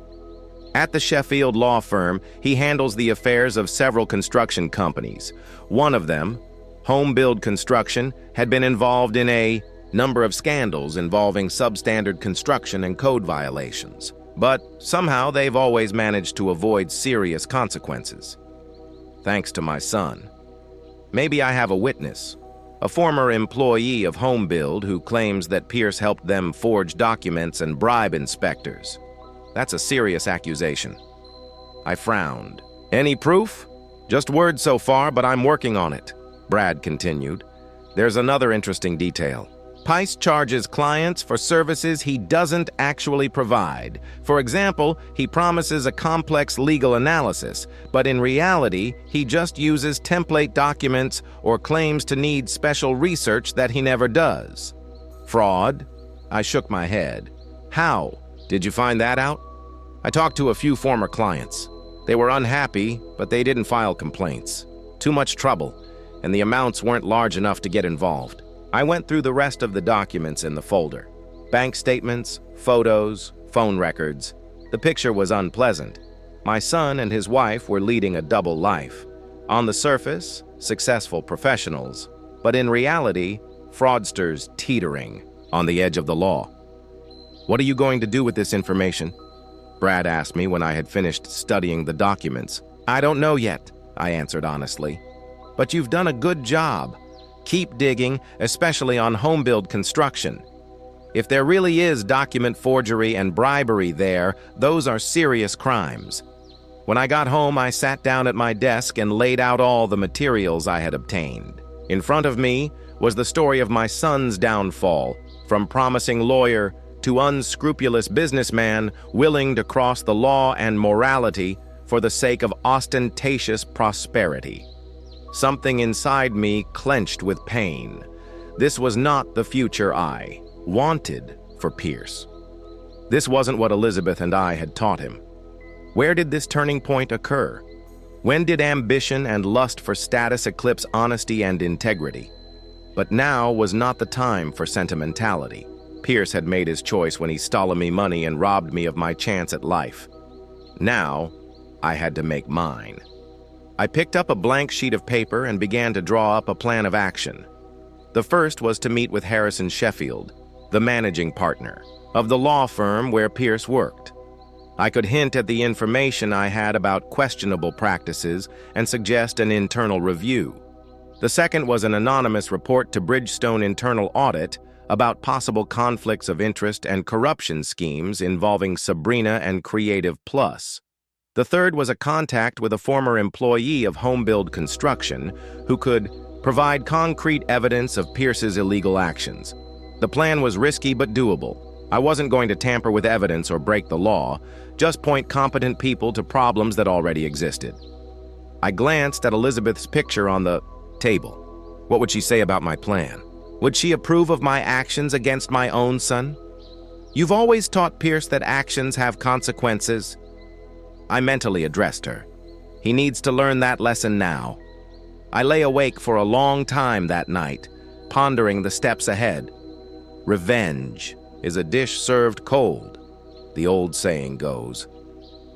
At the Sheffield law firm, he handles the affairs of several construction companies. One of them, Home Build Construction, had been involved in a number of scandals involving substandard construction and code violations. But somehow they've always managed to avoid serious consequences. Thanks to my son. Maybe I have a witness, a former employee of Home Build who claims that Pierce helped them forge documents and bribe inspectors. That's a serious accusation. I frowned. Any proof? Just words so far, but I'm working on it, Brad continued. There's another interesting detail. Pice charges clients for services he doesn't actually provide. For example, he promises a complex legal analysis, but in reality, he just uses template documents or claims to need special research that he never does. Fraud? I shook my head. How? Did you find that out? I talked to a few former clients. They were unhappy, but they didn't file complaints. Too much trouble, and the amounts weren't large enough to get involved. I went through the rest of the documents in the folder. Bank statements, photos, phone records. The picture was unpleasant. My son and his wife were leading a double life. On the surface, successful professionals, but in reality, fraudsters teetering on the edge of the law. What are you going to do with this information? Brad asked me when I had finished studying the documents. I don't know yet, I answered honestly. But you've done a good job. Keep digging, especially on home build construction. If there really is document forgery and bribery there, those are serious crimes. When I got home, I sat down at my desk and laid out all the materials I had obtained. In front of me was the story of my son's downfall, from promising lawyer to unscrupulous businessman willing to cross the law and morality for the sake of ostentatious prosperity. Something inside me clenched with pain. This was not the future I wanted for Pierce. This wasn't what Elizabeth and I had taught him. Where did this turning point occur? When did ambition and lust for status eclipse honesty and integrity? But now was not the time for sentimentality. Pierce had made his choice when he stole me money and robbed me of my chance at life. Now, I had to make mine. I picked up a blank sheet of paper and began to draw up a plan of action. The first was to meet with Harrison Sheffield, the managing partner of the law firm where Pierce worked. I could hint at the information I had about questionable practices and suggest an internal review. The second was an anonymous report to Bridgestone Internal Audit about possible conflicts of interest and corruption schemes involving Sabrina and Creative Plus. The third was a contact with a former employee of Home Build Construction who could provide concrete evidence of Pierce's illegal actions. The plan was risky but doable. I wasn't going to tamper with evidence or break the law, just point competent people to problems that already existed. I glanced at Elizabeth's picture on the table. What would she say about my plan? Would she approve of my actions against my own son? You've always taught Pierce that actions have consequences. I mentally addressed her. He needs to learn that lesson now. I lay awake for a long time that night, pondering the steps ahead. Revenge is a dish served cold, the old saying goes.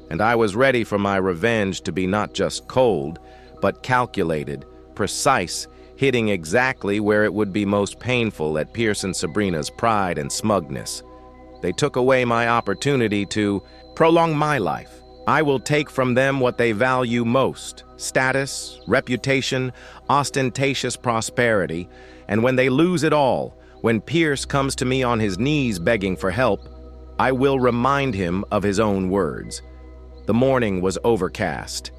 And I was ready for my revenge to be not just cold, but calculated, precise, hitting exactly where it would be most painful at Pierce and Sabrina's pride and smugness. They took away my opportunity to prolong my life. I will take from them what they value most: status, reputation, ostentatious prosperity. And when they lose it all, when Pierce comes to me on his knees begging for help, I will remind him of his own words. The morning was overcast,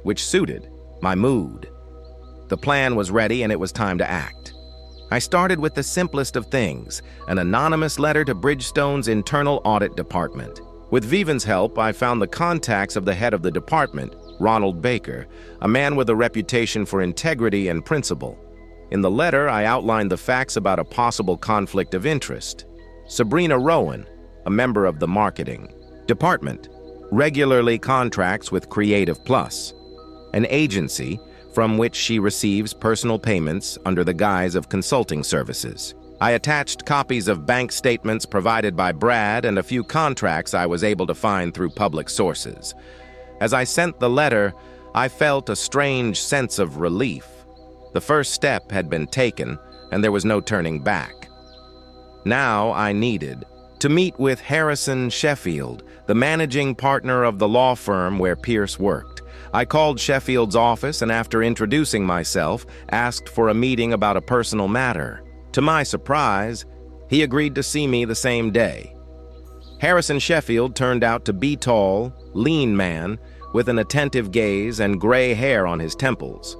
which suited my mood. The plan was ready and it was time to act. I started with the simplest of things, an anonymous letter to Bridgestone's internal audit department. With Viven's help, I found the contacts of the head of the department, Ronald Baker, a man with a reputation for integrity and principle. In the letter, I outlined the facts about a possible conflict of interest. Sabrina Rowan, a member of the marketing department, regularly contracts with Creative Plus, an agency from which she receives personal payments under the guise of consulting services. I attached copies of bank statements provided by Brad and a few contracts I was able to find through public sources. As I sent the letter, I felt a strange sense of relief. The first step had been taken, and there was no turning back. Now I needed to meet with Harrison Sheffield, the managing partner of the law firm where Pierce worked. I called Sheffield's office and, after introducing myself, asked for a meeting about a personal matter. To my surprise, he agreed to see me the same day. Harrison Sheffield turned out to be tall, lean man with an attentive gaze and gray hair on his temples.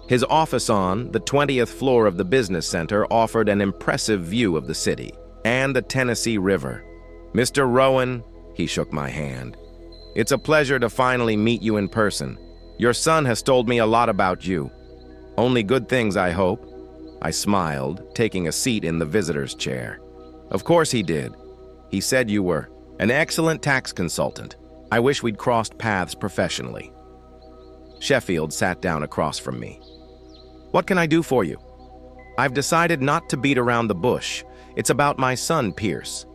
His office on the 20th floor of the business center offered an impressive view of the city and the Tennessee River. "Mr. Rowan," he shook my hand. "It's a pleasure to finally meet you in person. Your son has told me a lot about you. Only good things, I hope." I smiled, taking a seat in the visitor's chair. "Of course he did. He said you were an excellent tax consultant. I wish we'd crossed paths professionally." Sheffield sat down across from me. "What can I do for you?" "I've decided not to beat around the bush. It's about my son, Pierce.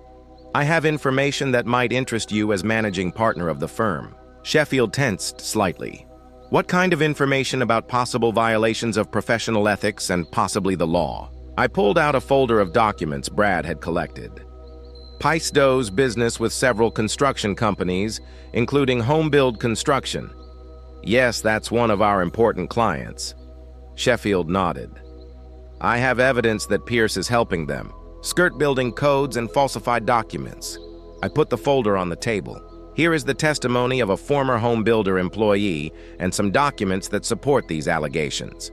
I have information that might interest you as managing partner of the firm." Sheffield tensed slightly. "What kind of information about possible violations of professional ethics and possibly the law?" I pulled out a folder of documents Brad had collected. Pice does business with several construction companies, including Home Build Construction. "Yes, that's one of our important clients." Sheffield nodded. "I have evidence that Pierce is helping them. Skirt building codes and falsified documents." I put the folder on the table. "Here is the testimony of a former home builder employee and some documents that support these allegations."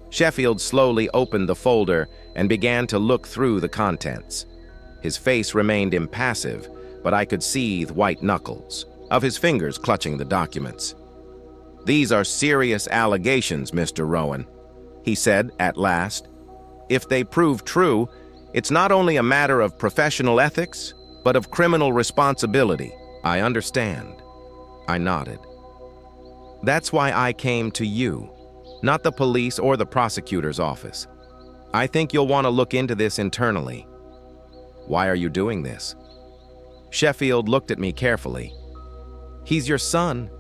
Sheffield slowly opened the folder and began to look through the contents. His face remained impassive, but I could see the white knuckles of his fingers clutching the documents. "These are serious allegations, Mr. Rowan," he said at last. "If they prove true, it's not only a matter of professional ethics, but of criminal responsibility." "I understand." I nodded. "That's why I came to you, not the police or the prosecutor's office. I think you'll want to look into this internally." "Why are you doing this?" Sheffield looked at me carefully. "He's your son."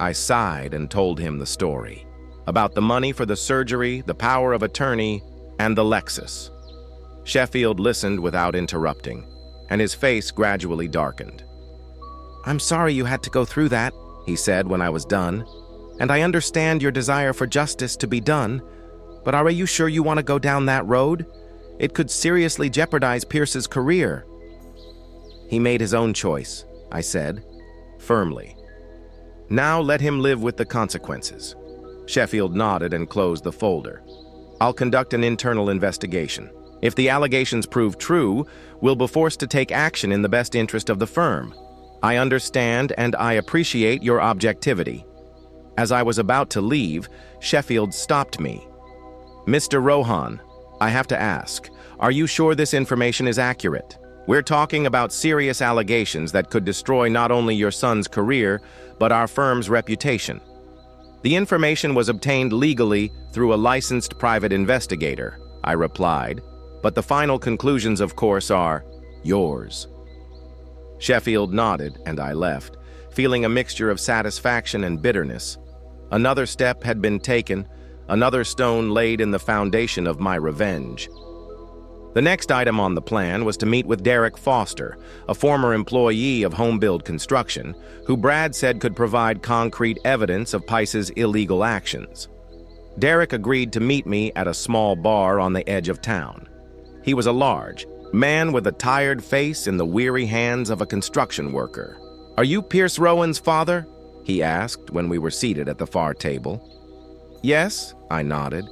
I sighed and told him the story about the money for the surgery, the power of attorney, and the Lexus. Sheffield listened without interrupting, and his face gradually darkened. "I'm sorry you had to go through that," he said when I was done. "And I understand your desire for justice to be done, but are you sure you want to go down that road? It could seriously jeopardize Pierce's career." "He made his own choice," I said, firmly. "Now let him live with the consequences." Sheffield nodded and closed the folder. "I'll conduct an internal investigation. If the allegations prove true, we'll be forced to take action in the best interest of the firm. I understand and I appreciate your objectivity." As I was about to leave, Sheffield stopped me. "Mr. Rohan, I have to ask, are you sure this information is accurate? We're talking about serious allegations that could destroy not only your son's career, but our firm's reputation." "The information was obtained legally through a licensed private investigator," I replied, "but the final conclusions, of course, are yours." Sheffield nodded, and I left, feeling a mixture of satisfaction and bitterness. Another step had been taken, another stone laid in the foundation of my revenge. The next item on the plan was to meet with Derek Foster, a former employee of Home Build Construction, who Brad said could provide concrete evidence of Pice's illegal actions. Derek agreed to meet me at a small bar on the edge of town. He was a large man with a tired face in the weary hands of a construction worker. "Are you Pierce Rowan's father?" he asked when we were seated at the far table. "Yes," I nodded.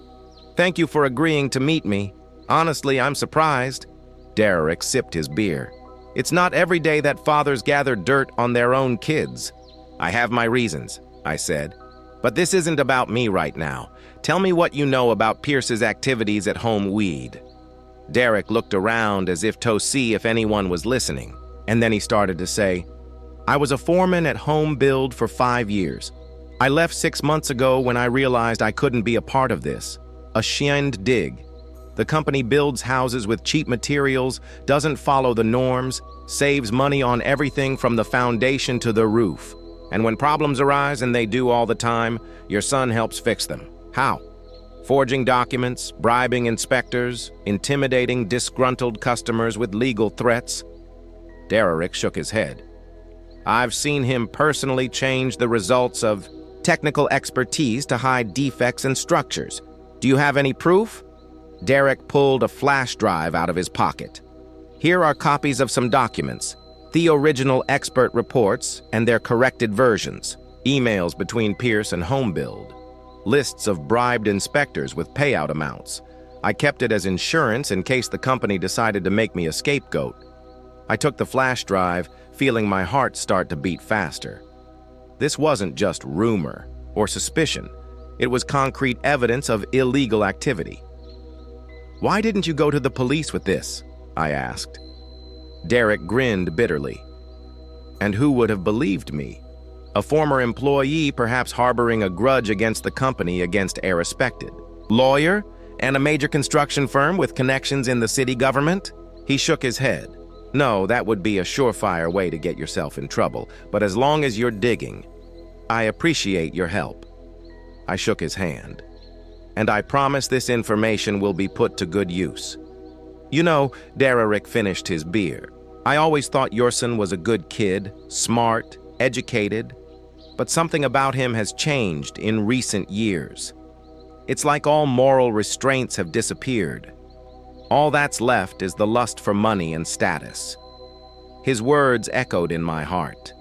"Thank you for agreeing to meet me. Honestly, I'm surprised." Derek sipped his beer. "It's not every day that fathers gather dirt on their own kids." "I have my reasons," I said. "But this isn't about me right now. Tell me what you know about Pierce's activities at Home Weed." Derek looked around as if to see if anyone was listening, and then he started to say, "I was a foreman at Home Build for 5 years. I left 6 months ago when I realized I couldn't be a part of this. A shined dig. The company builds houses with cheap materials, doesn't follow the norms, saves money on everything from the foundation to the roof. And when problems arise, and they do all the time, your son helps fix them. How? Forging documents, bribing inspectors, intimidating disgruntled customers with legal threats." Derek shook his head. "I've seen him personally change the results of technical expertise to hide defects in structures. Do you have any proof?" Derek pulled a flash drive out of his pocket. "Here are copies of some documents, the original expert reports and their corrected versions, emails between Pierce and Home Build, lists of bribed inspectors with payout amounts. I kept it as insurance in case the company decided to make me a scapegoat." I took the flash drive, feeling my heart start to beat faster. This wasn't just rumor or suspicion. It was concrete evidence of illegal activity. "Why didn't you go to the police with this?" I asked. Derek grinned bitterly. "And who would have believed me? A former employee perhaps harboring a grudge against the company against a respected lawyer and a major construction firm with connections in the city government?" He shook his head. "No, that would be a surefire way to get yourself in trouble, but as long as you're digging, I appreciate your help." I shook his hand. "And I promise this information will be put to good use." "You know," Derek finished his beer, "I always thought your son was a good kid, smart, educated, but something about him has changed in recent years. It's like all moral restraints have disappeared. All that's left is the lust for money and status." His words echoed in my heart.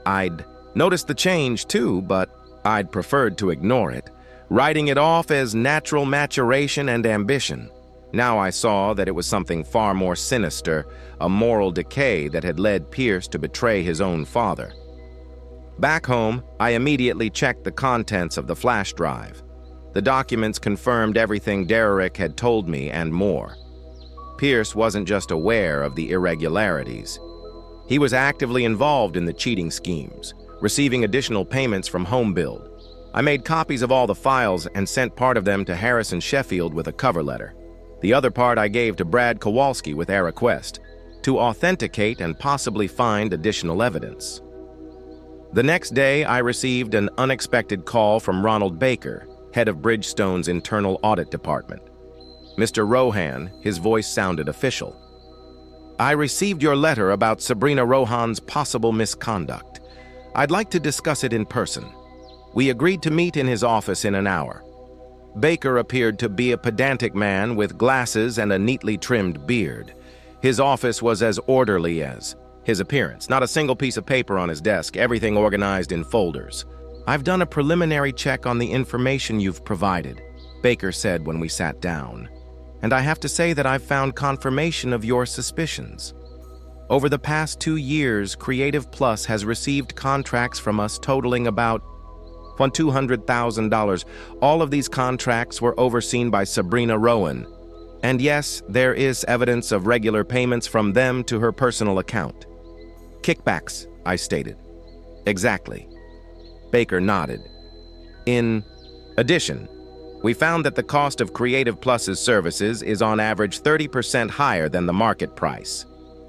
I'd noticed the change too, but I'd preferred to ignore it, writing it off as natural maturation and ambition. Now I saw that it was something far more sinister, a moral decay that had led Pierce to betray his own father. Back home, I immediately checked the contents of the flash drive. The documents confirmed everything Derek had told me and more. Pierce wasn't just aware of the irregularities. He was actively involved in the cheating schemes, receiving additional payments from Home Build. I made copies of all the files and sent part of them to Harrison Sheffield with a cover letter. The other part I gave to Brad Kowalski with a request to authenticate and possibly find additional evidence. The next day, I received an unexpected call from Ronald Baker, head of Bridgestone's internal audit department. "Mr. Rohan," his voice sounded official. "I received your letter about Sabrina Rohan's possible misconduct. I'd like to discuss it in person. We agreed to meet in his office in an hour." Baker appeared to be a pedantic man with glasses and a neatly trimmed beard. His office was as orderly as his appearance, not a single piece of paper on his desk, everything organized in folders. "I've done a preliminary check on the information you've provided," Baker said when we sat down, "and I have to say that I've found confirmation of your suspicions. Over the past 2 years, Creative Plus has received contracts from us totaling about for $200,000. All of these contracts were overseen by Sabrina Rowan. And yes, there is evidence of regular payments from them to her personal account. Kickbacks, I stated. Exactly. Baker nodded. In addition, we found that the cost of Creative Plus's services is on average 30% higher than the market price.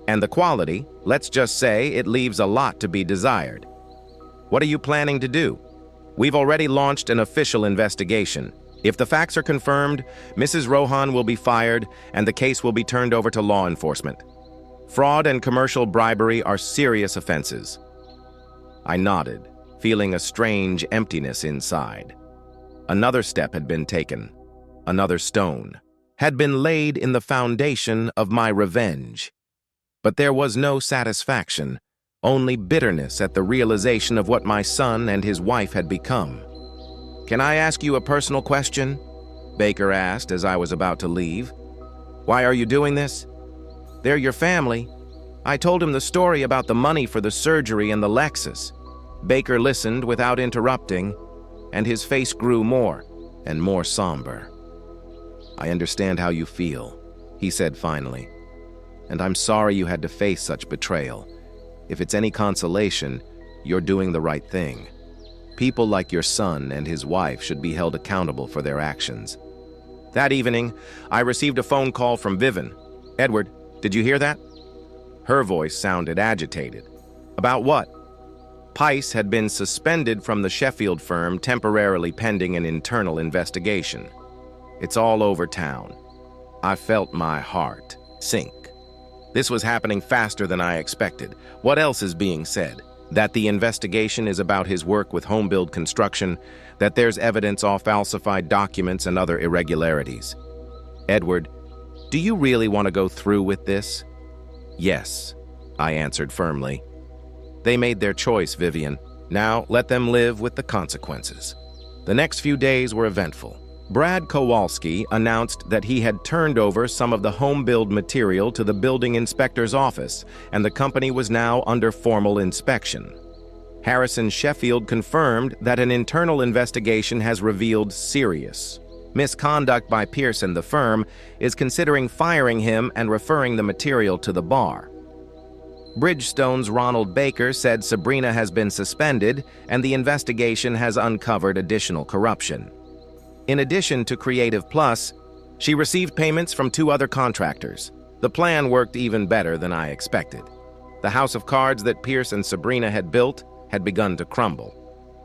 And the quality, let's just say, it leaves a lot to be desired. What are you planning to do? We've already launched an official investigation. If the facts are confirmed, Mrs. Rohan will be fired and the case will be turned over to law enforcement. Fraud and commercial bribery are serious offenses. I nodded, feeling a strange emptiness inside. Another step had been taken. Another stone had been laid in the foundation of my revenge. But there was no satisfaction, only bitterness at the realization of what my son and his wife had become. "Can I ask you a personal question?" Baker asked as I was about to leave. "Why are you doing this?" "They're your family." I told him the story about the money for the surgery and the Lexus. Baker listened without interrupting, and his face grew more and more somber. "I understand how you feel," he said finally. "And I'm sorry you had to face such betrayal. If it's any consolation, you're doing the right thing. People like your son and his wife should be held accountable for their actions." That evening, I received a phone call from Vivian. "Edward, did you hear that?" Her voice sounded agitated. "About what?" Pice had been suspended from the Sheffield firm temporarily pending an internal investigation. It's all over town. I felt my heart sink. This was happening faster than I expected. What else is being said? That the investigation is about his work with home-build construction, that there's evidence of falsified documents and other irregularities. "Edward, do you really want to go through with this?" "Yes," I answered firmly. "They made their choice, Vivian. Now let them live with the consequences." The next few days were eventful. Brad Kowalski announced that he had turned over some of the home-build material to the building inspector's office, and the company was now under formal inspection. Harrison Sheffield confirmed that an internal investigation has revealed serious misconduct by Pierce and the firm is considering firing him and referring the material to the bar. Bridgestone's Ronald Baker said Sabrina has been suspended and the investigation has uncovered additional corruption. In addition to Creative Plus, she received payments from 2 other contractors. The plan worked even better than I expected. The house of cards that Pierce and Sabrina had built had begun to crumble.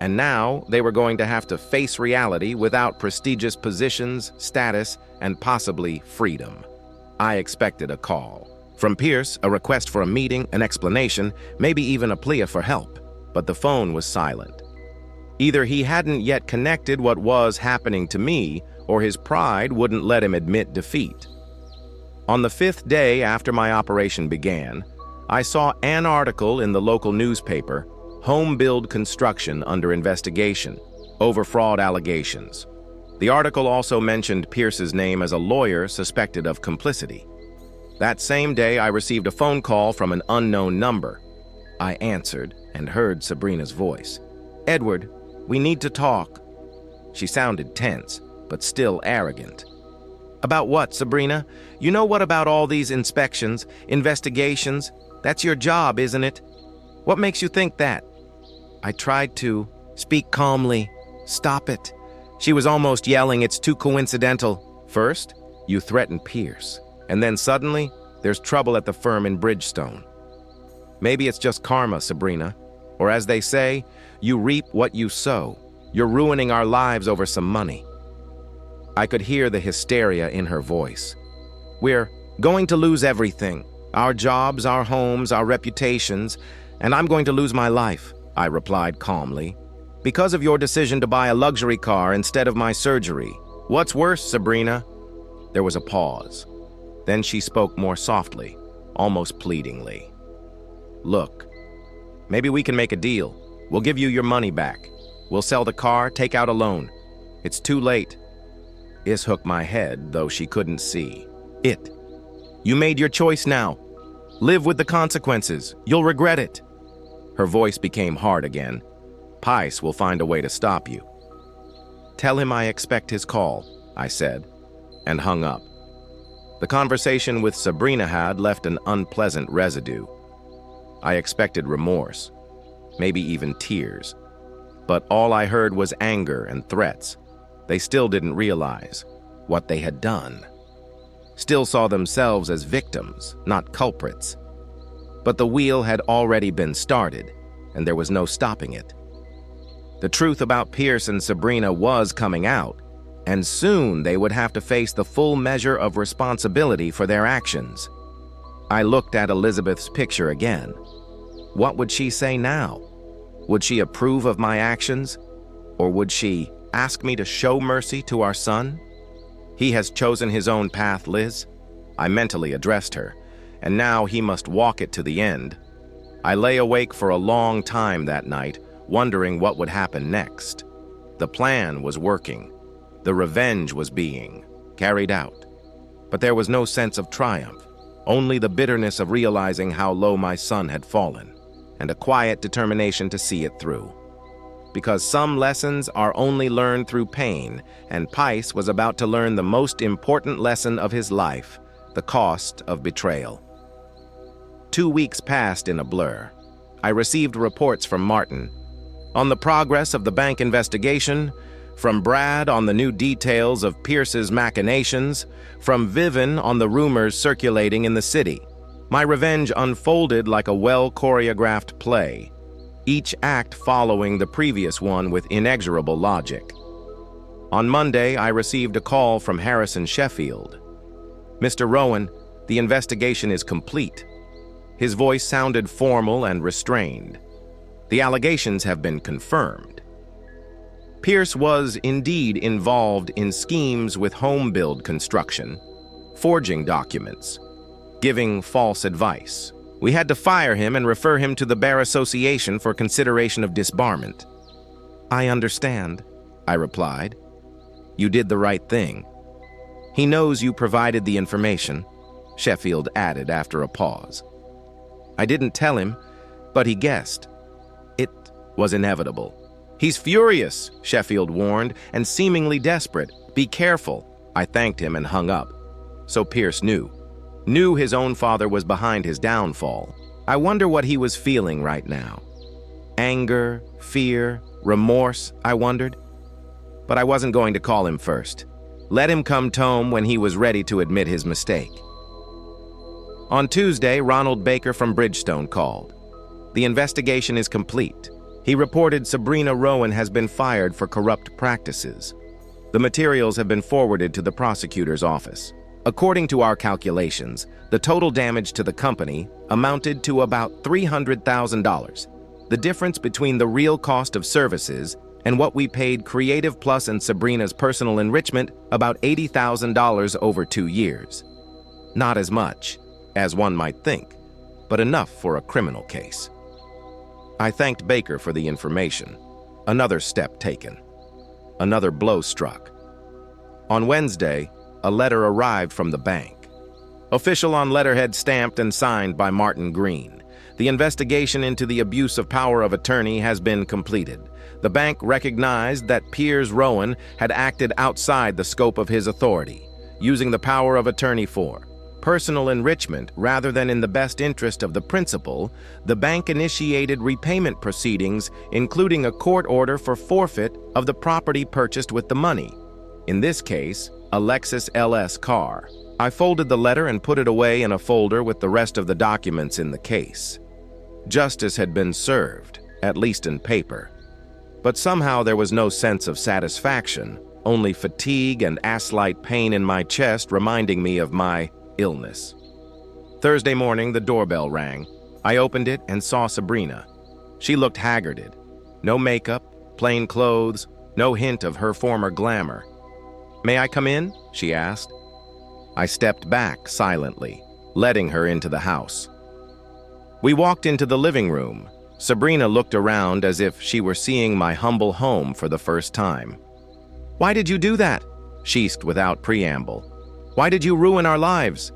And now they were going to have to face reality without prestigious positions, status, and possibly freedom. I expected a call. From Pierce, a request for a meeting, an explanation, maybe even a plea for help. But the phone was silent. Either he hadn't yet connected what was happening to me, or his pride wouldn't let him admit defeat. On the 5th day after my operation began, I saw an article in the local newspaper, "Home Build Construction Under Investigation," over fraud allegations. The article also mentioned Pierce's name as a lawyer suspected of complicity. That same day, I received a phone call from an unknown number. I answered and heard Sabrina's voice. "Edward, we need to talk." She sounded tense, but still arrogant. "About what, Sabrina? You know what about all these inspections, investigations? That's your job, isn't it? What makes you think that?" I tried to speak calmly. "Stop it." She was almost yelling, "It's too coincidental. First, you threatened Pierce, and then suddenly, there's trouble at the firm in Bridgestone. Maybe it's just karma, Sabrina. Or as they say, you reap what you sow. You're ruining our lives over some money." I could hear the hysteria in her voice. "We're going to lose everything. Our jobs, our homes, our reputations, and I'm going to lose my life," I replied calmly. "Because of your decision to buy a luxury car instead of my surgery. What's worse, Sabrina?" There was a pause. Then she spoke more softly, almost pleadingly. "Look, maybe we can make a deal. We'll give you your money back. We'll sell the car, take out a loan. It's too late." Is hooked my head, though she couldn't see. You made your choice now. Live with the consequences. You'll regret it." Her voice became hard again. Pice will find a way to stop you. Tell him I expect his call, I said, and hung up. The conversation with Sabrina had left an unpleasant residue. I expected remorse, maybe even tears. But all I heard was anger and threats. They still didn't realize what they had done. Still saw themselves as victims, not culprits. But the wheel had already been started, and there was no stopping it. The truth about Pierce and Sabrina was coming out, and soon they would have to face the full measure of responsibility for their actions. I looked at Elizabeth's picture again. What would she say now? Would she approve of my actions? Or would she ask me to show mercy to our son? He has chosen his own path, Liz. I mentally addressed her, and now he must walk it to the end. I lay awake for a long time that night, wondering what would happen next. The plan was working. The revenge was being carried out. But there was no sense of triumph, only the bitterness of realizing how low my son had fallen, and a quiet determination to see it through. Because some lessons are only learned through pain, and Pice was about to learn the most important lesson of his life, the cost of betrayal. 2 weeks passed in a blur. I received reports from Martin on the progress of the bank investigation, from Brad on the new details of Pierce's machinations, from Vivian on the rumors circulating in the city. My revenge unfolded like a well-choreographed play, each act following the previous one with inexorable logic. On Monday, I received a call from Harrison Sheffield. "Mr. Rowan, the investigation is complete." His voice sounded formal and restrained. "The allegations have been confirmed." Pierce was indeed involved in schemes with home-build construction, forging documents, giving false advice. We had to fire him and refer him to the Bar Association for consideration of disbarment. "I understand," I replied. "You did the right thing." "He knows you provided the information," Sheffield added after a pause. "I didn't tell him, but he guessed. It was inevitable." "He's furious," Sheffield warned, "and seemingly desperate. Be careful." I thanked him and hung up. So Pierce knew his own father was behind his downfall. I wonder what he was feeling right now. Anger, fear, remorse, I wondered. But I wasn't going to call him first. Let him come home when he was ready to admit his mistake. On Tuesday, Ronald Baker from Bridgestone called. The investigation is complete. He reported Sabrina Rowan has been fired for corrupt practices. The materials have been forwarded to the prosecutor's office. According to our calculations, the total damage to the company amounted to about $300,000. The difference between the real cost of services and what we paid Creative Plus and Sabrina's personal enrichment, about $80,000 over 2 years. Not as much as one might think, but enough for a criminal case. I thanked Baker for the information. Another step taken. Another blow struck. On Wednesday, a letter arrived from the bank. Official on letterhead, stamped and signed by Martin Green. The investigation into the abuse of power of attorney has been completed. The bank recognized that Piers Rowan had acted outside the scope of his authority, using the power of attorney for personal enrichment rather than in the best interest of the principal. The bank initiated repayment proceedings, including a court order for forfeit of the property purchased with the money. In this case, a Lexus LS car. I folded the letter and put it away in a folder with the rest of the documents in the case. Justice had been served, at least in paper. But somehow there was no sense of satisfaction, only fatigue and ass-like pain in my chest reminding me of my illness. Thursday morning, the doorbell rang. I opened it and saw Sabrina. She looked haggarded. No makeup, plain clothes, no hint of her former glamour. "May I come in?" she asked. I stepped back silently, letting her into the house. We walked into the living room. Sabrina looked around as if she were seeing my humble home for the first time. "Why did you do that?" she asked without preamble. "Why did you ruin our lives?"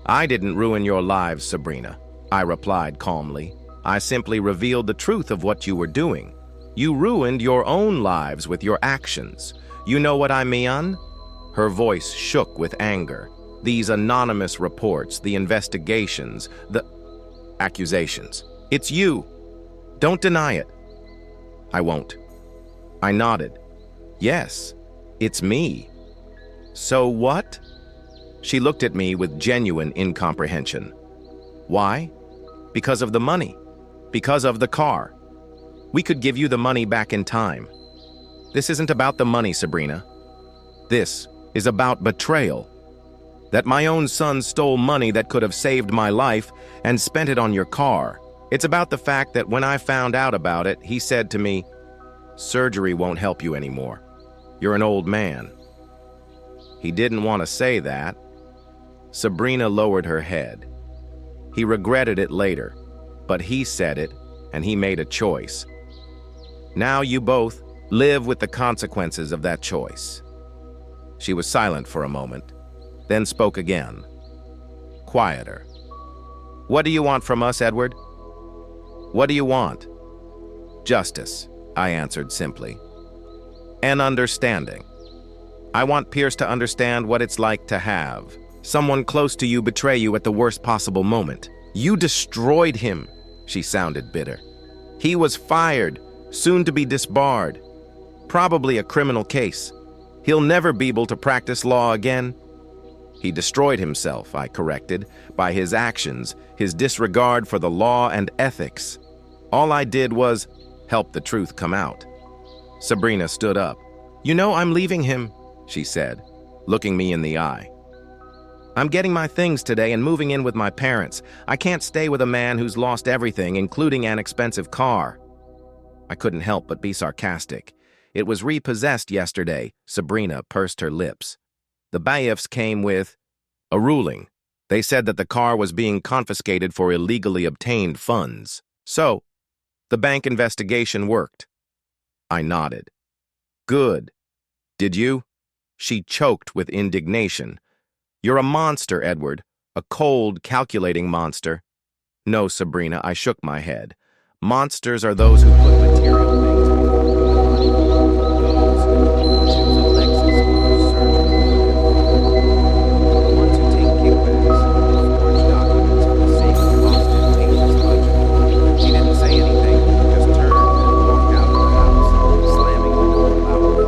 "I didn't ruin your lives, Sabrina," I replied calmly. "I simply revealed the truth of what you were doing. You ruined your own lives with your actions. You know what I mean? Her voice shook with anger. These anonymous reports, the investigations, the accusations. It's you. Don't deny it. I won't. I nodded. Yes, it's me. So what? She looked at me with genuine incomprehension. Why? Because of the money. Because of the car. We could give you the money back in time. This isn't about the money, Sabrina. This is about betrayal. That my own son stole money that could have saved my life and spent it on your car. It's about the fact that when I found out about it, he said to me, "Surgery won't help you anymore. You're an old man." He didn't want to say that. Sabrina lowered her head. He regretted it later, but he said it, and he made a choice. Now you both live with the consequences of that choice. She was silent for a moment, then spoke again, quieter. What do you want from us, Edward? What do you want? Justice, I answered simply. And understanding. I want Pierce to understand what it's like to have someone close to you betray you at the worst possible moment. You destroyed him, she sounded bitter. He was fired, soon to be disbarred. Probably a criminal case. He'll never be able to practice law again. He destroyed himself, I corrected, by his actions, his disregard for the law and ethics. All I did was help the truth come out. Sabrina stood up. You know, I'm leaving him, she said, looking me in the eye. I'm getting my things today and moving in with my parents. I can't stay with a man who's lost everything, including an expensive car. I couldn't help but be sarcastic. It was repossessed yesterday, Sabrina pursed her lips. The bailiffs came with a ruling. They said that the car was being confiscated for illegally obtained funds. So, the bank investigation worked. I nodded. Good. Did you? She choked with indignation. You're a monster, Edward. A cold, calculating monster. No, Sabrina, I shook my head. Monsters are those who put material things before the money. Those who choose a Lexus over surgery. The ones who take kickbacks and forge documents for the sake of ostentatious luxury. She didn't say anything, just turned and walked out of the house, slamming the door loudly.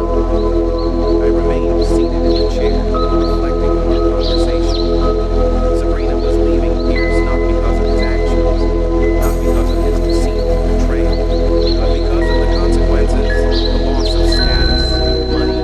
I remained seated in the chair, reflecting on our conversation. Sabrina was leaving Pierce not because of his actions, not because of his deceit or betrayal, but because of the consequences, the loss of status, money,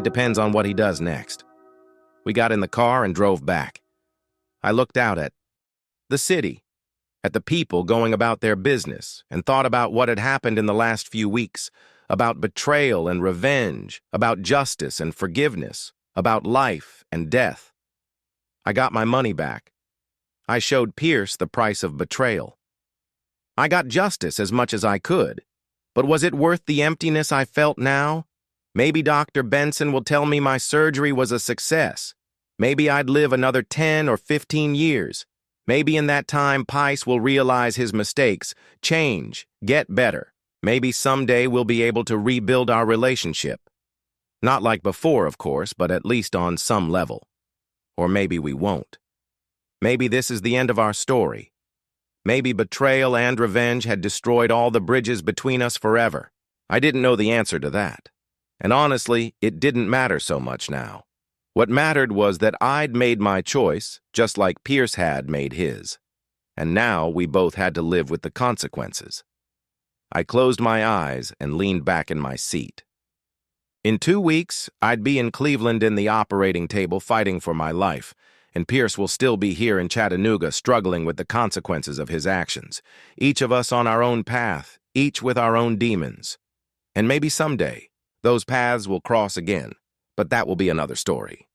It depends on what he does next. We got in the car and drove back. I looked out at the city, at the people going about their business, and thought about what had happened in the last few weeks, about betrayal and revenge, about justice and forgiveness, about life and death. I got my money back. I showed Pierce the price of betrayal. I got justice as much as I could, but was it worth the emptiness I felt now? Maybe Dr. Benson will tell me my surgery was a success. Maybe I'd live another 10 or 15 years. Maybe in that time, Pice will realize his mistakes, change, get better. Maybe someday we'll be able to rebuild our relationship. Not like before, of course, but at least on some level. Or maybe we won't. Maybe this is the end of our story. Maybe betrayal and revenge had destroyed all the bridges between us forever. I didn't know the answer to that. And honestly, it didn't matter so much now. What mattered was that I'd made my choice, just like Pierce had made his. And now we both had to live with the consequences. I closed my eyes and leaned back in my seat. In 2 weeks, I'd be in Cleveland in the operating table fighting for my life, and Pierce will still be here in Chattanooga struggling with the consequences of his actions, each of us on our own path, each with our own demons. And maybe someday, those paths will cross again, but that will be another story.